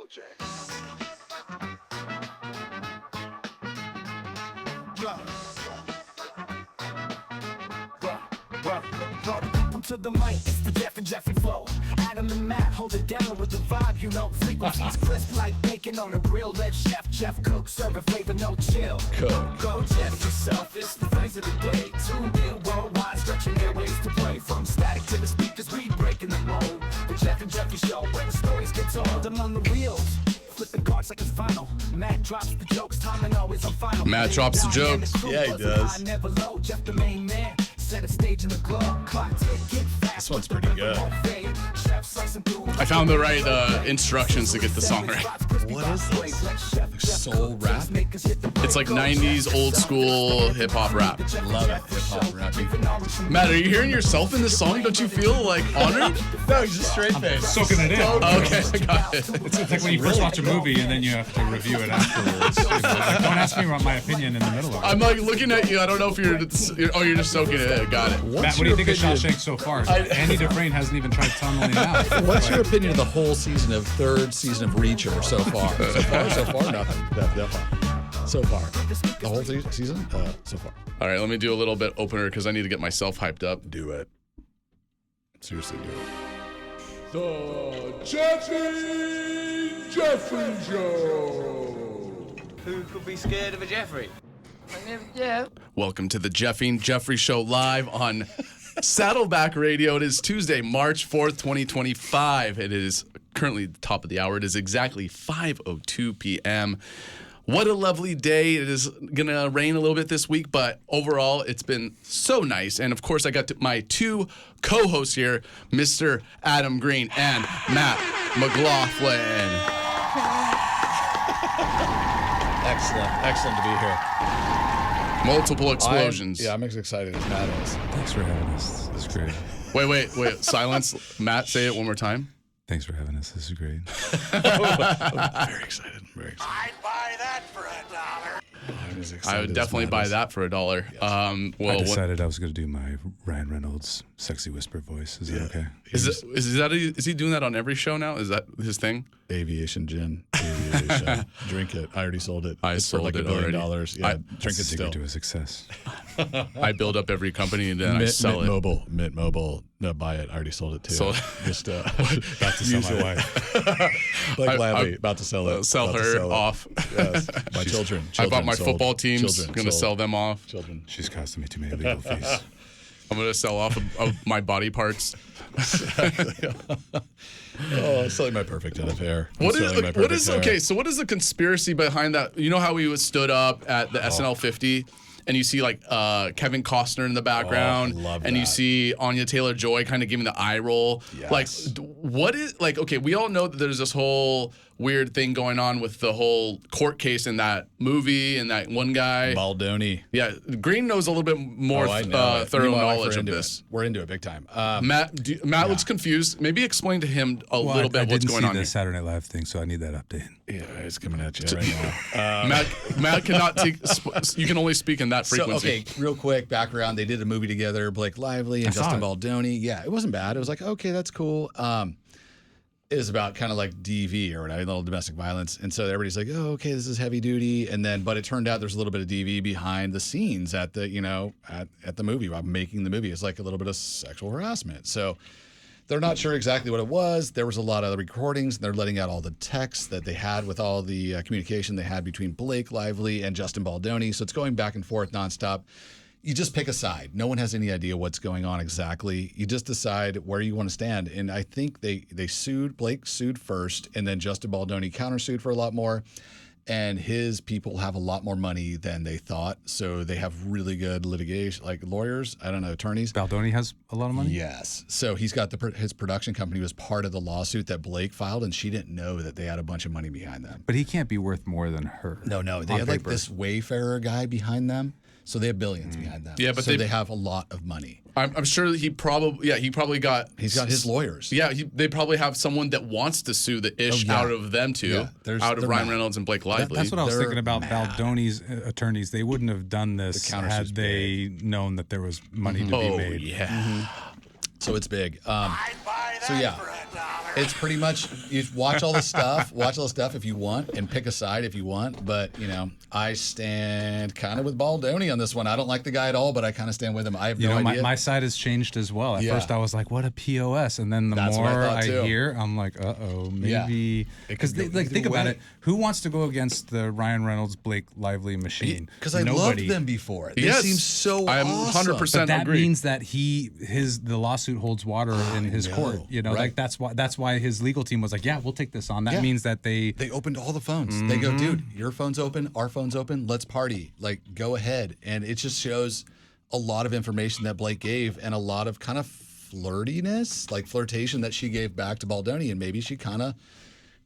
Welcome to the mic, it's the Jeff and Jeffrey flow. Adam and Matt hold it down with the vibe, you know. Frequencies crisp like bacon on a grill. Let Jeff cook, serving flavor, no chill. Go Jeff yourself, it's the phrase of the day. Tuned in worldwide, stretching airways to play. From static to the speakers, we breaking the mold. The Jeff and Jeffrey show, where the stories get told. I'm on the reels, flipping cards like it's final. Matt drops the jokes, timing always on final. Matt drops the jokes. Yeah, he does. I never low, Jeff the main man. Set a stage in the club, clock tick, get fast. This one's pretty good. I found the right instructions to get the song right. What is this? Soul rap? It's like 90s old school hip-hop rap. Love it. Hip-hop rapping. Matt, are you hearing yourself in this song? Don't you feel like honored? No, he's just straight face. Soaking it in. Okay, I got it. It's like when you first watch a movie and then you have to review it afterwards. You know, like, don't ask me about my opinion in the middle of it. I'm like looking at you. I don't know if you're just soaking it in. Got it. Matt, what do you think of Shawshank so far? Andy Dufresne hasn't even tried tunneling out. What's your opinion of the whole third season of Reacher so far? So far, nothing. Definitely. So far. The whole season? So far. All right, let me do a little bit opener because I need to get myself hyped up. Do it. Seriously, do it. The Jeffrey Show. Who could be scared of a Jeffrey? Welcome to the Jeffrey Show live on Saddleback Radio. It is Tuesday, March 4th, 2025. It is currently the top of the hour. It is exactly 5:02 p.m. What a lovely day. It is going to rain a little bit this week, but overall, it's been so nice. And of course, I got my two co-hosts here, Mr. Adam Green and Matt McLaughlin. Excellent to be here. Multiple explosions. I'm as excited as Matt is. Thanks for having us. This is great. Wait. Silence. Matt, say it one more time. Thanks for having us. This is great. I'm very excited. I'd buy that for $1. I would definitely buy that for $1. Yes. I decided I was going to do my Ryan Reynolds sexy whisper voice. Is that okay? Is he doing that on every show now? Is that his thing? Aviation gin. Aviation. Drink it. I already sold it. I sold like it $1 billion. already. Yeah, Drink it it still. to a success. I build up every company and then I sell it. Mint Mobile. No, buy it. I already sold it too. Just about to sell my wife. Blake Lively, about to sell it. Sell her off. Yes. My children. I bought my sold. football teams. Going to sell them off. Children. She's costing me too many legal fees. I'm going to sell off of my body parts. Oh, selling my perfect head of hair. So what is the conspiracy behind that? You know how we stood up at the SNL 50 and you see like Kevin Costner in the background and you see Anya Taylor-Joy kind of giving the eye roll. Yes. Like what is like, okay, we all know that there's this whole weird thing going on with the whole court case in that movie and that one guy. Baldoni. Yeah, Green knows a little bit more thorough knowledge of this. We're into it big time. Matt looks confused. Maybe explain to him a little bit what's going on. I didn't see the here. Saturday Night Live thing, so I need that update. Yeah, it's coming at you right now. Matt cannot you can only speak in that frequency. So, okay, real quick background. They did a movie together, Blake Lively and Justin Baldoni. Yeah, it wasn't bad. It was like, okay, that's cool. It was about kind of like DV or whatever, a little domestic violence. And so everybody's like, oh, okay, this is heavy duty. And then, but it turned out there's a little bit of DV behind the scenes at the, at the movie, while making the movie. It's like a little bit of sexual harassment. So they're not sure exactly what it was. There was a lot of recordings. And they're letting out all the texts that they had with all the communication they had between Blake Lively and Justin Baldoni. So it's going back and forth nonstop. You just pick a side. No one has any idea what's going on exactly. You just decide where you want to stand. And I think they sued. Blake sued first, and then Justin Baldoni countersued for a lot more. And his people have a lot more money than they thought. So they have really good litigation, like lawyers, attorneys. Baldoni has a lot of money? Yes. So he's got his production company was part of the lawsuit that Blake filed, and she didn't know that they had a bunch of money behind them. But he can't be worth more than her. No. They had like this Wayfarer guy behind them. So they have billions behind them. Yeah, but they have a lot of money. I'm sure he probably got. He's got his lawyers. Yeah, they probably have someone that wants to sue the ish out of them too, out of Ryan Reynolds and Blake Lively. That's what I was thinking about Baldoni's attorneys. They wouldn't have done this had they known that there was money to be made. Yeah. So it's big. I'd buy that for $1. It's pretty much you watch all the stuff if you want, and pick a side if you want. But I stand kind of with Baldoni on this one. I don't like the guy at all, but I kind of stand with him. I have no idea. My side has changed as well. At first, I was like, "What a POS," and then the more I hear, I'm like, maybe because think about it. Who wants to go against the Ryan Reynolds, Blake Lively machine? Because I loved them before. They seem so I'm awesome. 100% But that agree. means that the lawsuit holds water in his court. Right. Like that's why his legal team was like, yeah, we'll take this on. That means that they opened all the phones. They go, dude, your phone's open, our phone's open. Let's party. Like, go ahead. And it just shows a lot of information that Blake gave and a lot of kind of flirtiness, like flirtation that she gave back to Baldoni, and maybe she kind of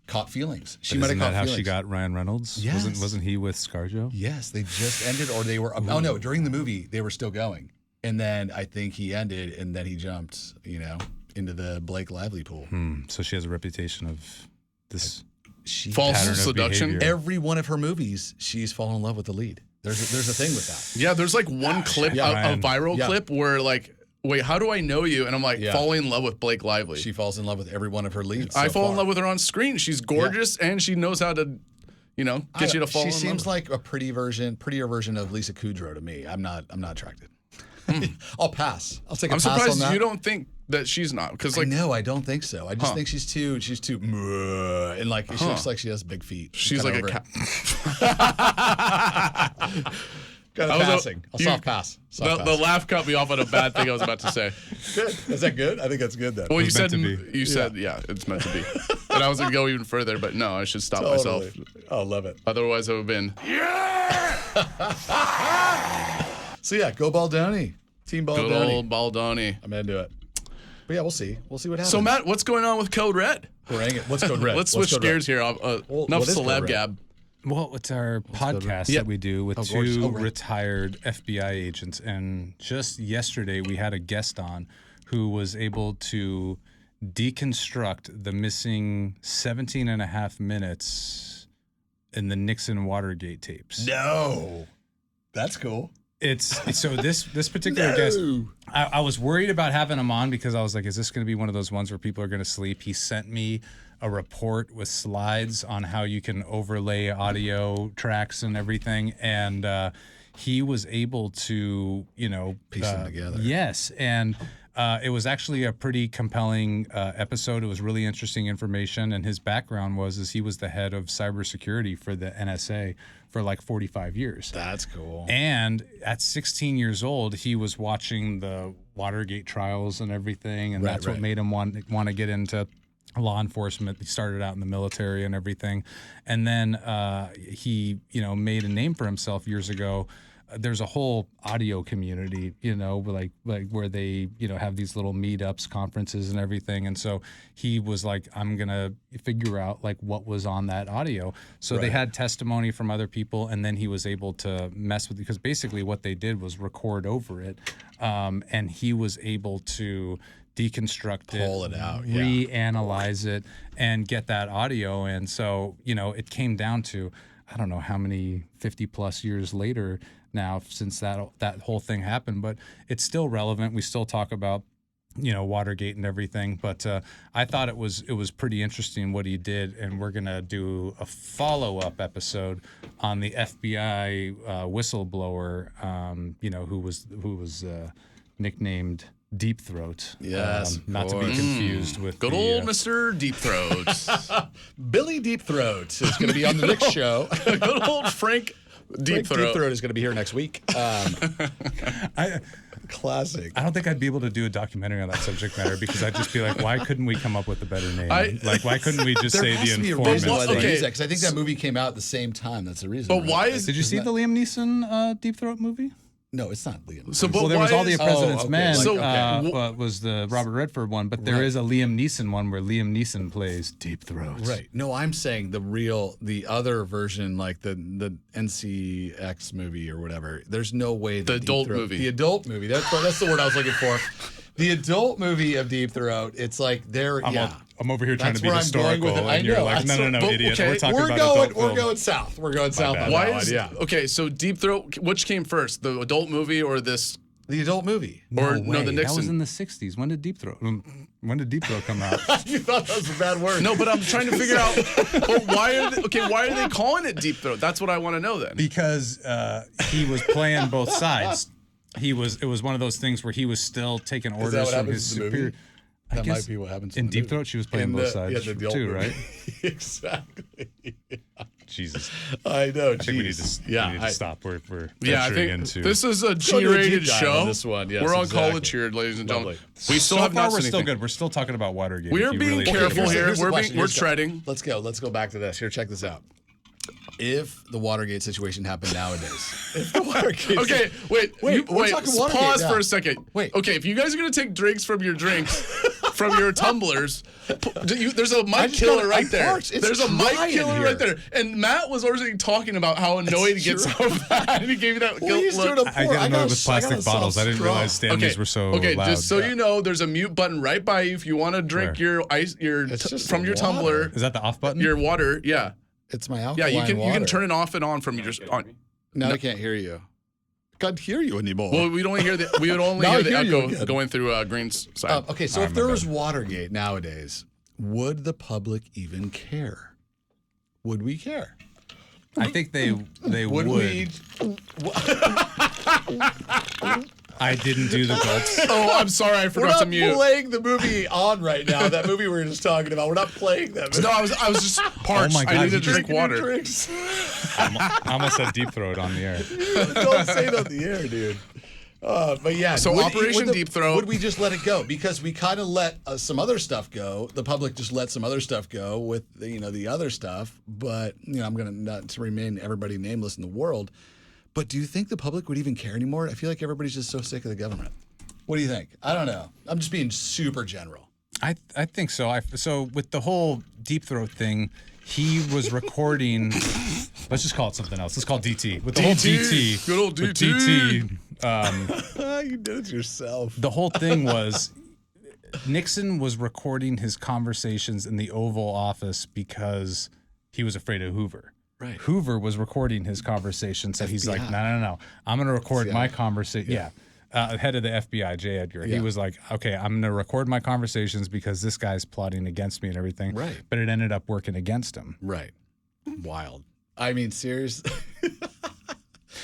caught feelings. She might have caught feelings. How she got Ryan Reynolds? Yes. Wasn't he with ScarJo? Yes, they just ended, or they were. Oh no, during the movie they were still going, and then I think he ended, and then he jumped, into the Blake Lively pool. So she has a reputation of this False pattern of seduction. behavior. Every one of her movies, she's fallen in love with the lead. There's a thing with that. Yeah, there's like one clip, a viral clip where like, wait, how do I know you? And I'm like, falling in love with Blake Lively. She falls in love with every one of her leads. I fall in love with her on screen. She's gorgeous and she knows how to, get you to fall in love. She seems like a prettier version of Lisa Kudrow to me. I'm not attracted. I'll pass. I'll take a I'm pass on surprised that. you don't think that she's not, because like, no, I don't think so. I just think she's too and like she looks like she has big feet. she's like a cat. Kind of passing. A soft pass. The laugh cut me off on a bad thing I was about to say. Good. Is that good? I think that's good then. Well, you said Yeah. it's meant to be, and I was gonna go even further, but no, I should stop myself. Oh, love it. Otherwise, I would have been. So yeah, go Baldoni. Team Baldoni. Good old Baldoni. I'm into it. But yeah, we'll see. We'll see what happens. So Matt, what's going on with CodeRed? What's CodeRed? Let's switch gears here. Enough what is celeb CodeRed? gab. Well, it's our podcast that we do with two retired FBI agents. And just yesterday, we had a guest on who was able to deconstruct the missing 17 and a half minutes in the Nixon Watergate tapes. No. That's cool. So this particular guest, I was worried about having him on because I was like, is this going to be one of those ones where people are going to sleep? He sent me a report with slides on how you can overlay audio tracks and everything, and he was able to, piece them together. Yes, and it was actually a pretty compelling episode. It was really interesting information, and his background was he was the head of cybersecurity for the NSA for like 45 years. That's cool. And at 16 years old, he was watching the Watergate trials and everything, and that's what made him want to get into law enforcement. He started out in the military and everything, and then he, made a name for himself years ago. There's a whole audio community, like where they, have these little meetups, conferences, and everything. And so he was like, I'm gonna figure out like what was on that audio. So they had testimony from other people, and then he was able to mess with, because basically what they did was record over it, and he was able to deconstruct Pull it out, reanalyze it, and get that audio. And so, it came down to, I don't know how many 50 plus years later now since that whole thing happened, but it's still relevant. We still talk about, Watergate and everything, but I thought it was pretty interesting what he did, and we're gonna do a follow-up episode on the FBI whistleblower, who was nicknamed Deep Throat. Yes, not to be confused with Good old Mr. Deep Throat. Billy Deep Throat is going to be on the next show. Good old Frank Deep Throat. Deep Throat is going to be here next week. Classic. I don't think I'd be able to do a documentary on that subject matter because I'd just be like, why couldn't we come up with a better name? Why couldn't we just say the informant? Because I think that movie came out at the same time. That's the reason. But why is? Did you see the Liam Neeson Deep Throat movie? No, it's not Liam. So, well, there was All the President's Men. So, was the Robert Redford one, but there is a Liam Neeson one where Liam Neeson plays Deep Throat. Right. No, I'm saying the other version, like the NCX movie or whatever. There's no way the adult movie. The adult movie. That's the word I was looking for. The adult movie of Deep Throat. It's like I'm over here trying to be That's where I'm historical, going with it. and you're like, no, idiot. Okay, We're talking about adult film. We're going south. We're going south on Why that is one. Yeah. Okay? So Deep Throat, which came first, the adult movie or this? The adult movie. Or no, the Nixon. That was in the 60s. When did Deep Throat? When did Deep Throat come out? You thought that was a bad word. No, but I'm trying to figure out. But why are they calling it Deep Throat? That's what I want to know then. Because he was playing both sides. It was one of those things where he was still taking orders from his superior. That might be what happens in Deep Throat. She was playing both sides too, right? Exactly. Jesus, I know. I think we need to stop. We're I think into this is a go to a G-rated deep dive show. on this one. Yes, we're on exactly. college here, ladies and gentlemen. Lovely. We still have not we're seen still anything. good. We're still talking about Watergate. We are if you being really careful here. Here's the question. We're treading. Let's go. Let's go back to this. Here, check this out. If the Watergate situation happened nowadays, if the Watergate Okay, wait. we're talking Watergate Pause now. for a second. Wait. Okay, if you guys are gonna take drinks from your drinks, from your tumblers, there's a mic killer right there. There's a mic killer right there. And Matt was already talking about how annoyed he gets of that, and he gave you that guilt look. I get annoyed with plastic bottles. I didn't realize Stanleys were so loud. Just so you know, there's a mute button right by you if you want to drink your ice, from your tumbler. Is that the off button? Your water, yeah. It's my Yeah, alkaline you can turn it off and on from your. Now I can't hear you. Can't hear you anymore. Well, we would only hear the echo going through Green's side. Okay, so if there was Watergate nowadays, would the public even care? Would we care? I think they would. We? I didn't do the gulps. Oh, I'm sorry, I forgot to We're mute. not playing the movie on right now. That movie we were just talking about. We're not playing that movie. No, I was just parched. Oh my God, I needed to you drink water. Drinks. I almost said Deep Throat on the air. Don't say it on the air, dude. But yeah. So Operation Deep Throat. Would we just let it go? Because we kind of let some other stuff go. The public just let some other stuff go with the other stuff. But I'm gonna not to remain everybody nameless in the world. But do you think the public would even care anymore? I feel like everybody's just so sick of the government. What do you think? I don't know. I'm just being super general. I think so. So with the whole Deep Throat thing, he was recording. Let's just call it something else. Let's call it DT. With the whole DT. Good old with DT. You did it yourself. The whole thing was Nixon was recording his conversations in the Oval Office because he was afraid of Hoover. Right. Hoover was recording his conversation, so he's like, no. I'm going to record my conversation. Yeah. Head of the FBI, J. Edgar. He was like, okay, I'm going to record my conversations because this guy's plotting against me and everything. Right. But it ended up working against him. Right. Wild. I mean, seriously.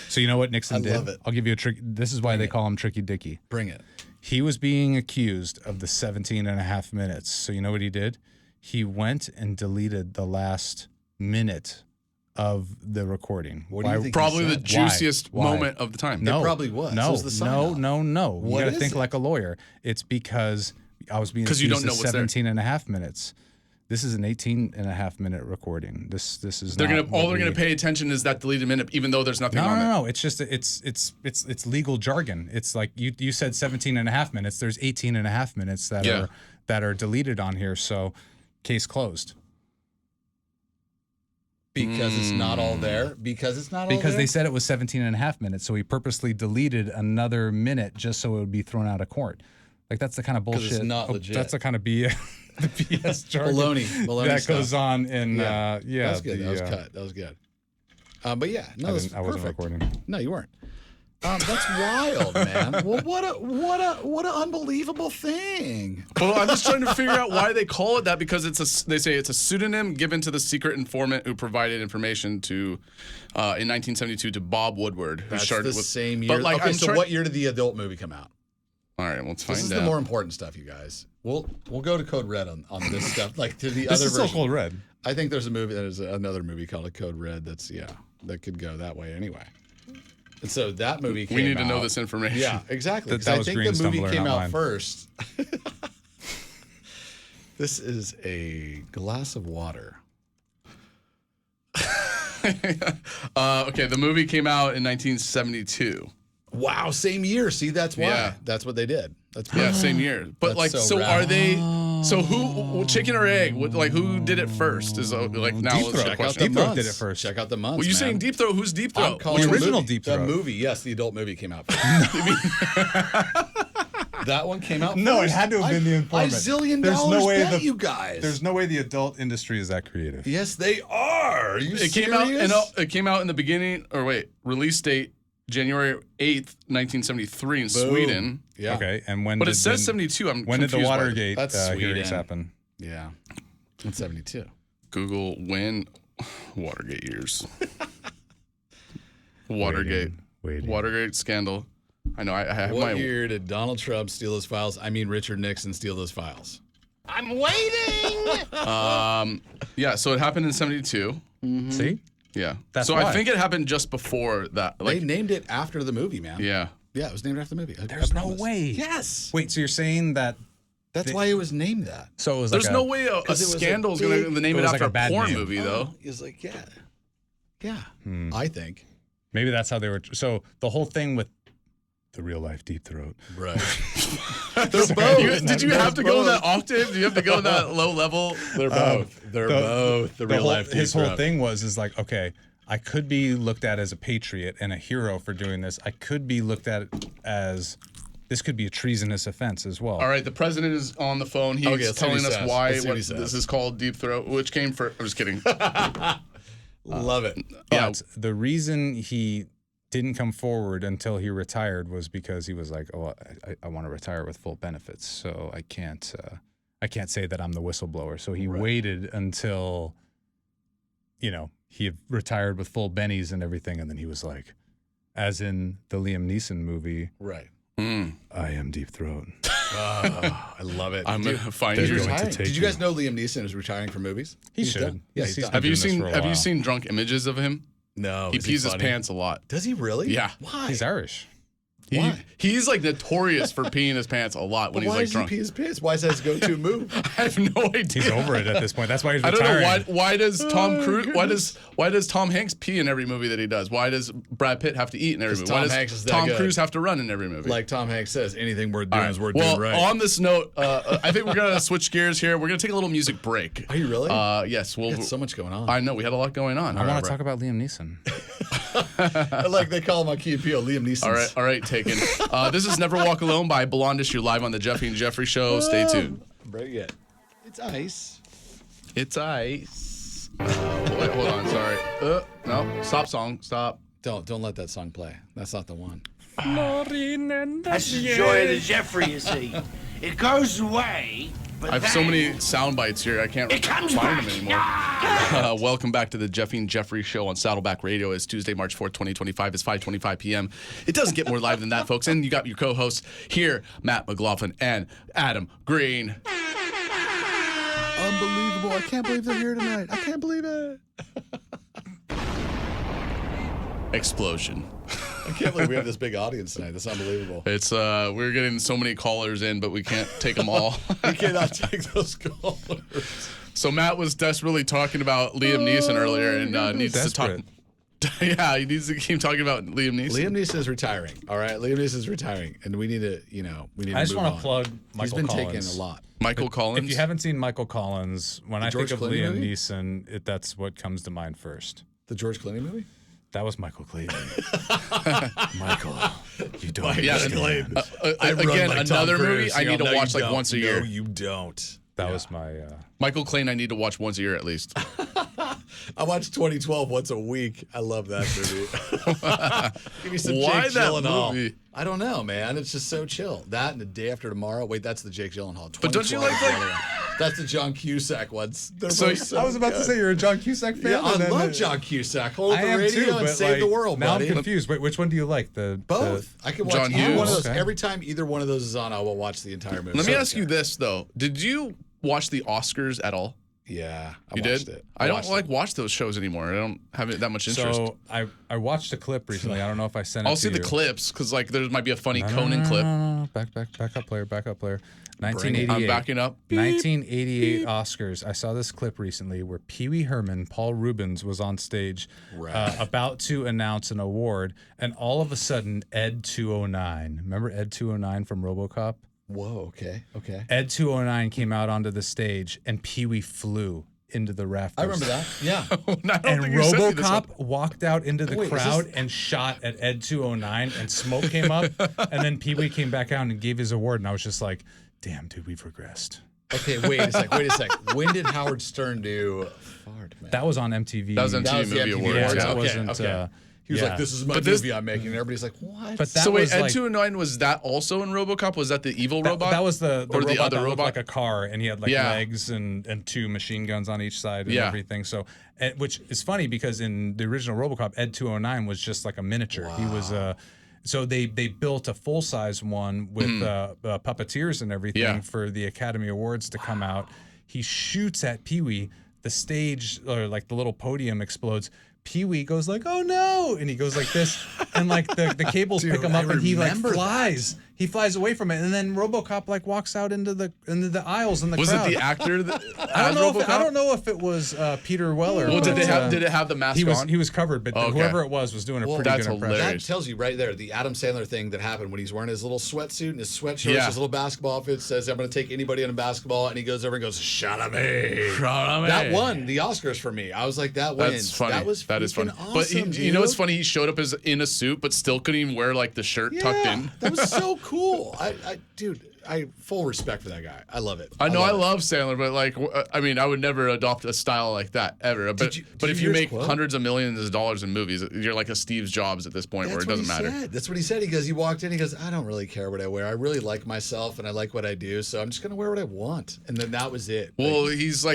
So you know what Nixon did? love it. I'll give you a trick. This is why they call him Tricky Dicky. Bring it. He was being accused of the 17 and a half minutes. So you know what he did? He went and deleted the last minute of the recording. What do you think? Probably the said? juiciest Why? moment of the time. No, It probably was. It No, was the sign no, off. no. You What got to is think it? like a lawyer. It's because I was being 'Cause you accused don't know of what's there. 17 and a half minutes. This is an 18 and a half minute recording. This is They're not gonna what gonna we- pay attention is that deleted minute, even though there's nothing on it. No. It's just it's legal jargon. It's like you said 17 and a half minutes. There's 18 and a half minutes that are deleted on here. So case closed. Because it's not all there? Because it's not all Because there? they said it was 17 and a half minutes. So he purposely deleted another minute just so it would be thrown out of court. Like that's the kind of bullshit. it's not legit. That's the kind of BS, the BS jargon Baloney that stuff. goes on in That was good. That was cut. That was good. But yeah, no, I that's wasn't perfect. recording. No, you weren't. That's wild, man. Well, what an unbelievable thing. Well, I'm just trying to figure out why they call it that because they say it's a pseudonym given to the secret informant who provided information to in 1972 to Bob Woodward, who That's started the with same year. But like, okay, so what year did the adult movie come out? All right, let's find This is out. the more important stuff, you guys. We'll go to CodeRed on this stuff, like to the This other is still version. CodeRed. I think there's another movie called a CodeRed that could go that way anyway. And so that movie came out. We need to know this information. Yeah, exactly. That 'cause I was think Green's the movie Tumblr, came not out mine. first. This is a glass of water. Okay, the movie came out in 1972. Wow, same year. See, that's why. Yeah. That's what they did. That's Yeah, perfect. same year. But That's like, so so rad. are they? So who, chicken or egg? Like, who did it first? Is like now Deep let's Throat. check Check out question. the Deep Throat months. did it first. Check out the months. Well, you man. saying Deep Throat? Who's Deep I'm Throat? calling The the original movie- Deep Throat. The movie, yes, the adult movie came out first. That one came out No, it first? had to have been the informant. I zillion There's dollars no way bet the- you guys. There's no way the adult industry is that creative. Yes, they are. Are you It serious? came out. It came out in the beginning. Or wait, release date January 8th, 1973 in Sweden. Yeah. Okay, and when? But it did says the- 72. I'm When did the confused by Watergate That's hearings Sweden. happen? Yeah. It's 72. Google when Watergate years. Watergate. Waiting. Watergate scandal. I know. I have What my. year did Donald Trump steal those files? I mean, Richard Nixon steal those files? I'm waiting! Yeah. So it happened in 72. See? Yeah. That's so why. I think it happened just before that. They Like. named it after the movie, man. Yeah. Yeah, it was named after the movie. There's no way. Yes. Wait, so you're saying that? That's why it was named that. So it was There's like no way a 'cause it was a scandal is going to big- name it it was after like a a bad porn name. movie, though. It was like, yeah, I think. Maybe that's how they were. So the whole thing with the real life Deep Throat. Right. They're both. Did you have to go in that octave? Do you have to go in that low level? They're both. They're both the real life. His Deep whole Throat. thing was like, okay, I could be looked at as a patriot and a hero for doing this. I could be looked at as this could be a treasonous offense as well. All right, the president is on the phone. He's Okay, let's see what telling he us says. why Let's see what he this says. is called Deep Throat, which came first. I'm just kidding. Love it. But the reason he didn't come forward until he retired was because he was like, "Oh, I want to retire with full benefits, so I can't say that I'm the whistleblower." So he waited until, he had retired with full bennies and everything, and then he was like, as in the Liam Neeson movie, Right. "I am Deep Throat." I love it. I'm going to find they're you. going to Retiring. take Did you you. guys know Liam Neeson is retiring from movies? He He's should. done. Yeah, he's done. Have you doing this seen for a Have you while. seen drunk images of him? No. He is pees his funny? pants a lot. Does he really? Yeah. Why? He's Irish. Why? He's like notorious for peeing his pants a lot when But he's why like does drunk. he pee his pants? Why is that his go-to move? I have no idea. He's over it at this point. That's why he's I don't retiring. know why does Tom Cruise why does Tom Hanks pee in every movie that he does? Why does Brad Pitt have to eat in every 'Cause movie? Why Tom does Hanks is that Tom good. Cruise have to run in every movie? Like Tom Hanks says, anything worth All doing right. is worth well, doing right. on this note, I think we're gonna switch gears here. We're gonna take a little music break. Are you really? Yes. We'll. We got so much going on. I know we had a lot going on. I want to talk about Liam Neeson. Like they call him on Key and Peele, Liam Neeson. All right, taken. This is Never Walk Alone by Blondish. You're live on the Jeffy and Jeffrey Show. Stay tuned. Bring it. It's ice. It's ice. Wait, hold on. Sorry. No. Stop song. Stop. Don't let that song play. That's not the one. That's the joy of the Jeffrey, you see. It goes away, but I have so many sound bites here. I can't It comes find back. them anymore. Welcome back to the Jeffy and Jeffrey Show on Saddleback Radio. It's Tuesday, March 4th, 2025. It's 5:25 p.m. It doesn't get more live than that, folks. And you got your co-hosts here, Matt McLaughlin and Adam Green. Unbelievable. I can't believe they're here tonight. I can't believe it. Explosion. I can't believe we have this big audience tonight. That's unbelievable. It's we're getting so many callers in, but we can't take them all. We cannot take those callers. So Matt was desperately talking about Liam Neeson earlier, and needs to talk. Desperate. Yeah, he needs to keep talking about Liam Neeson. Liam Neeson is retiring. All right, Liam Neeson is retiring, and we need to, we need. I just want want to plug He's Michael been Collins. taking a lot. Michael Collins. If you haven't seen Michael Collins, when I George think of Clooney Liam movie? Neeson, that's what comes to mind first. The George Clooney movie. That was Michael Clayton. Michael, you don't Yeah, understand. again, another movie I need to watch like once a year. No, you don't. That was my. Michael Clayton I need to watch once a year at least. I watch 2012 once a week. I love that movie. Give me some Why Jake that Gyllenhaal. movie? I don't know, man. It's just so chill. That and The Day After Tomorrow. Wait, that's the Jake Gyllenhaal. But don't you 2012 like is the other one. That's the John Cusack ones. They're So- both so I was about to good. say you're a John Cusack fan. Yeah, I and then love John Cusack. Hold I the am radio too, and but save the world, now buddy. I'm confused. Wait, which one do you like? Both. I can watch John either one of Hughes. those. Okay. Every time either one of those is on, I will watch the entire movie. Let me So ask you good. this though: did you watch the Oscars at all? Yeah, I You watched did. it. I don't watched like it. watch those shows anymore. I don't have that much interest. So I watched a clip recently. I don't know if I sent it I'll to see the you. clips because like there might be a funny No, Conan no, clip. no. Back up player. 1988. I'm backing up. 1988 Oscars. I saw this clip recently where Pee Wee Herman, Paul Rubens, was on stage about to announce an award, and all of a sudden, Ed 209. Remember Ed 209 from RoboCop? Whoa. Okay. Ed 209 came out onto the stage, and Pee Wee flew into the rafters. I remember that. Yeah. I don't And think you sent me this one. RoboCop walked out into the Wait, is crowd this- and shot at Ed 209, and smoke came up, and then Pee Wee came back out and gave his award, and I was just like, damn, dude, we've regressed. Okay. Wait a sec. When did Howard Stern do Fart Man? That was on MTV. That was That MTV was the Movie MTV Awards. Yeah, Awards. Yeah. that Okay, wasn't. okay. He was like, "This is my movie I'm making," and everybody's like, "What?" But that So wait, was Ed like, 209 was that also in RoboCop? Was that the evil robot? That was the or robot the other that looked robot? like a car, and he had like legs and 2 machine guns on each side and everything. So, which is funny because in the original RoboCop, Ed 209 was just like a miniature. He was so they built a full size one with puppeteers and everything for the Academy Awards to come out. He shoots at Pee-wee. The stage, or like the little podium, explodes. Pee-wee goes like, "Oh no!" and he goes like this, and like the cables pick him up, and he like flies. He flies away from it, and then RoboCop like walks out into the aisles in the crowd. Was it the actor that I don't know if it was Peter Weller. Well, did it have the mask on? He was covered, but whoever it was doing a pretty good impression. Hilarious. That tells you right there the Adam Sandler thing that happened when he's wearing his little sweatsuit and his sweatshirt, his little basketball outfit, says, "I'm going to take anybody in a basketball," and he goes over and goes, "Chalamet." That won the Oscars for me. I was like, that wins. That's funny. That is funny. Awesome, but you know what's funny? He showed up as in a suit, but still couldn't even wear like the shirt tucked in. That was so cool. Dude, I full respect for that guy. I love it. I know I love Sandler, but like, I mean, I would never adopt a style like that ever. But if you make hundreds of millions of dollars in movies, you're like a Steve Jobs at this point where it doesn't matter. That's what he said. He walked in, he goes, "I don't really care what I wear. I really like myself and I like what I do, so I'm just gonna wear what I want." And then that was it. Well, he's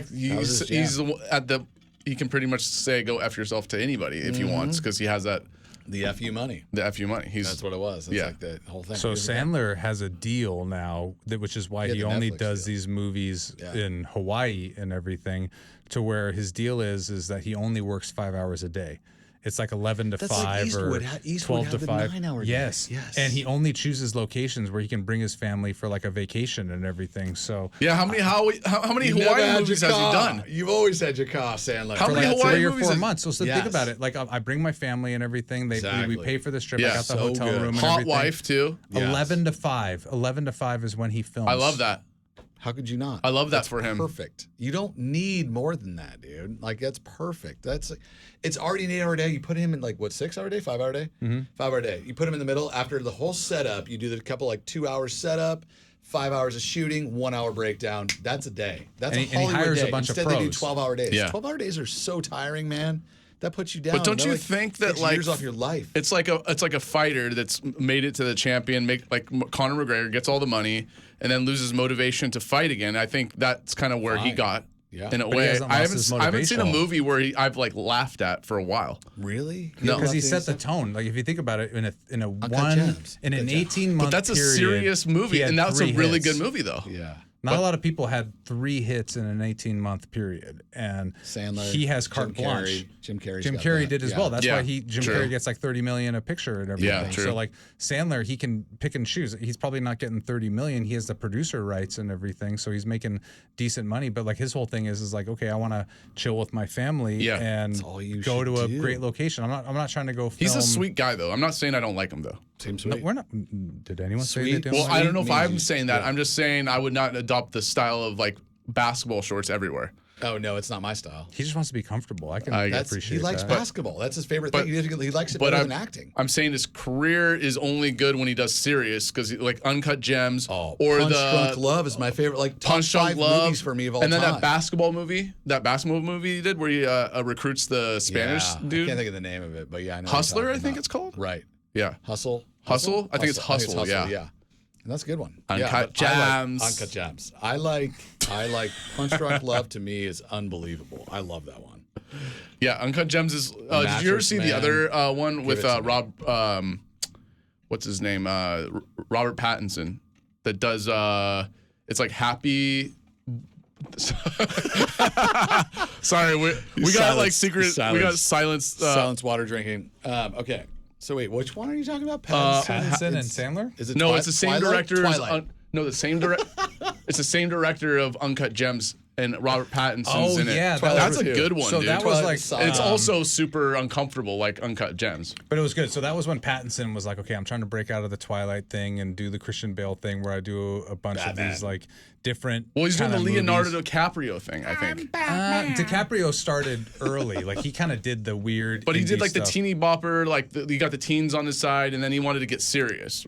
he can pretty much say go F yourself to anybody if he wants, because he has that. The FU money. The FU money. That's what it was. That's like the whole thing. So Sandler has a deal now, which is why he only does these movies in Hawaii and everything, to where his deal is that he only works 5 hours a day. It's like 11 to 5 like or 12 to 5. 9-hour day. Yes. And he only chooses locations where he can bring his family for like a vacation and everything. So how many Hawaii movies has he done? You've always had your car, Sandler. How many like Hawaii 3 or movies 4 months. So think about it. Like I bring my family and everything. We pay for this trip. I got the hotel room and Hot everything. Wife too. 11 to 5. 11 to 5 is when he films. I love that. How could you not? I love that for him. Perfect. You don't need more than that, dude. Like, that's perfect. It's already an 8-hour day. You put him in like 6-hour day, 5-hour day, 5-hour day. You put him in the middle after the whole setup. You do the couple 2-hour setup, 5 hours of shooting, 1 hour breakdown. That's a day. That's a Hollywood hires day. a bunch Instead, of pros. they do 12-hour days. Yeah. 12-hour days are so tiring, man. That puts you down. But don't you think that takes years off your life? It's like a fighter that's made it to the champion, like Conor McGregor gets all the money and then loses motivation to fight again. I think that's kind of where he got. Yeah. In a But way, I haven't seen a movie where I've like laughed at for a while. Really? No, because he set the tone. Like if you think about it, in an 18-month. But that's a serious movie, and that's a really good movie, though. Yeah. Not a lot of people had 3 hits in an 18-month period, and Sandler, he has carte blanche. Jim Carrey did as well. That's why Jim Carrey gets like 30 million a picture and everything. Yeah, true. So like Sandler, he can pick and choose. He's probably not getting 30 million. He has the producer rights and everything, so he's making decent money. But like his whole thing is like, okay, I want to chill with my family and go to a great location. I'm not trying to go film. He's a sweet guy, though. I'm not saying I don't like him, though. Seems sweet. No, we're not. Did anyone say they didn't? Well, like I don't know if I'm means saying that. I'm just saying I would not adopt the style of like basketball shorts everywhere. Oh no, it's not my style. He just wants to be comfortable. I can appreciate He likes that. basketball. That's his favorite thing. He likes it better than acting. I'm saying his career is only good when he does serious, because like Uncut Gems or Punch the Drunk Love is my favorite. Like top Punch Drunk 5 Love movies for me of all and then time. that basketball movie he did where he recruits the Spanish dude. I can't think of the name of it, but yeah, I know. Hustler, I think it's called. Right. Yeah. Hustle. I think it's Hustle. Yeah. And that's a good one. Uncut Gems. Uncut Gems. I like Punch Drunk Love. To me is unbelievable. I love that one. Yeah, Uncut Gems is. Did you ever see the other one with Rob? What's his name? Robert Pattinson. That does. It's like Happy. Sorry, we got like secret. We got silence. Silence water drinking. Okay. So wait, which one are you talking about? Pattinson and Sandler? Is it No, it's the same director. The same director. It's the same director of Uncut Gems, and Robert Pattinson's in it. Yeah, that's a good one, so dude. that was like, it's also super uncomfortable, like Uncut Gems. But it was good. So that was when Pattinson was like, okay, I'm trying to break out of the Twilight thing and do the Christian Bale thing, where I do a bunch of these like different. Well, he's doing the Leonardo movies. DiCaprio thing, I think. DiCaprio started early, like he kind of did the weird. But he did like stuff. the teeny bopper, like he got the teens on his side, and then he wanted to get serious.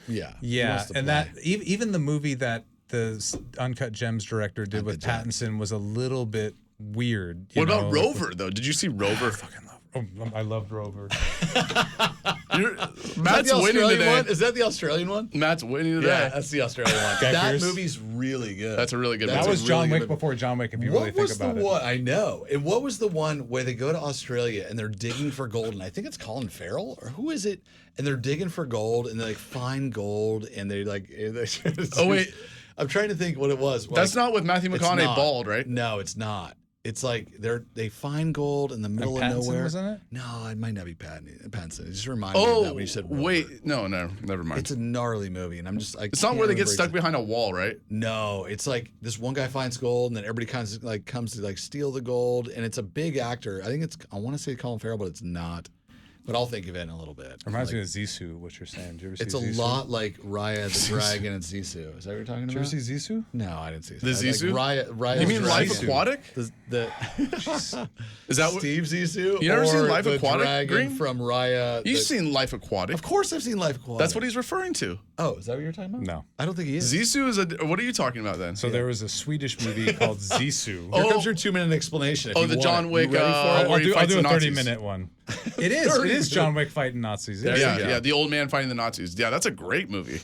Yeah, and that even the movie that the Uncut Gems director did with Pattinson was a little bit weird. What about Rover though? Did you see Rover? I fucking love I love Rover. Matt's winning today. Is that the Australian one? Matt's winning today. Yeah, that's the Australian one. Guy That Pearce? movie's really good. That's a really good That movie. was a John really Wick good- before John Wick, if you really think about it. What? I know. And what was the one where they go to Australia and they're digging for gold? And I think it's Colin Farrell, or who is it? And they're digging for gold and they like find gold and they like. Oh, wait. I'm trying to think what it was. That's not with Matthew It's McConaughey not. bald, right? No, it's not. It's like they find gold in the middle of Pattinson nowhere. was in it? No, it might not be Pattinson. It just reminded me of that when you said Rover. wait. No, never mind. It's a gnarly movie, and I'm just like. It's not where they get stuck behind a wall, right? No, it's like this one guy finds gold, and then everybody kind of like comes to like steal the gold, and it's a big actor. I think I want to say Colin Farrell, but it's not. But I'll think of it in a little bit. Reminds me of Zissou, what you're saying. Did you ever see It's a Zissou? lot like Raya the Dragon and Zissou. Is that what you're talking Did about? you ever see Zissou? No, I didn't see The that. Zissou? Like Raya You mean the Life Dragon. Aquatic? The Is that what? Steve Zissou? You never seen or Life the Aquatic, Dragon Green? from Raya. You've seen Life Aquatic. Of course, I've seen Life Aquatic. That's what he's referring to. Oh, is that what you're talking about? No. I don't think he is. Zissou is a. What are you talking about then? So there was a Swedish movie called Zissou. Here comes your 2-minute explanation. If Oh, you the want John it. Wick, You ready for it? where he I'll fights do a the Nazis. 30-minute one. It is John Wick fighting Nazis. It is. Yeah, the old man fighting the Nazis. Yeah, that's a great movie.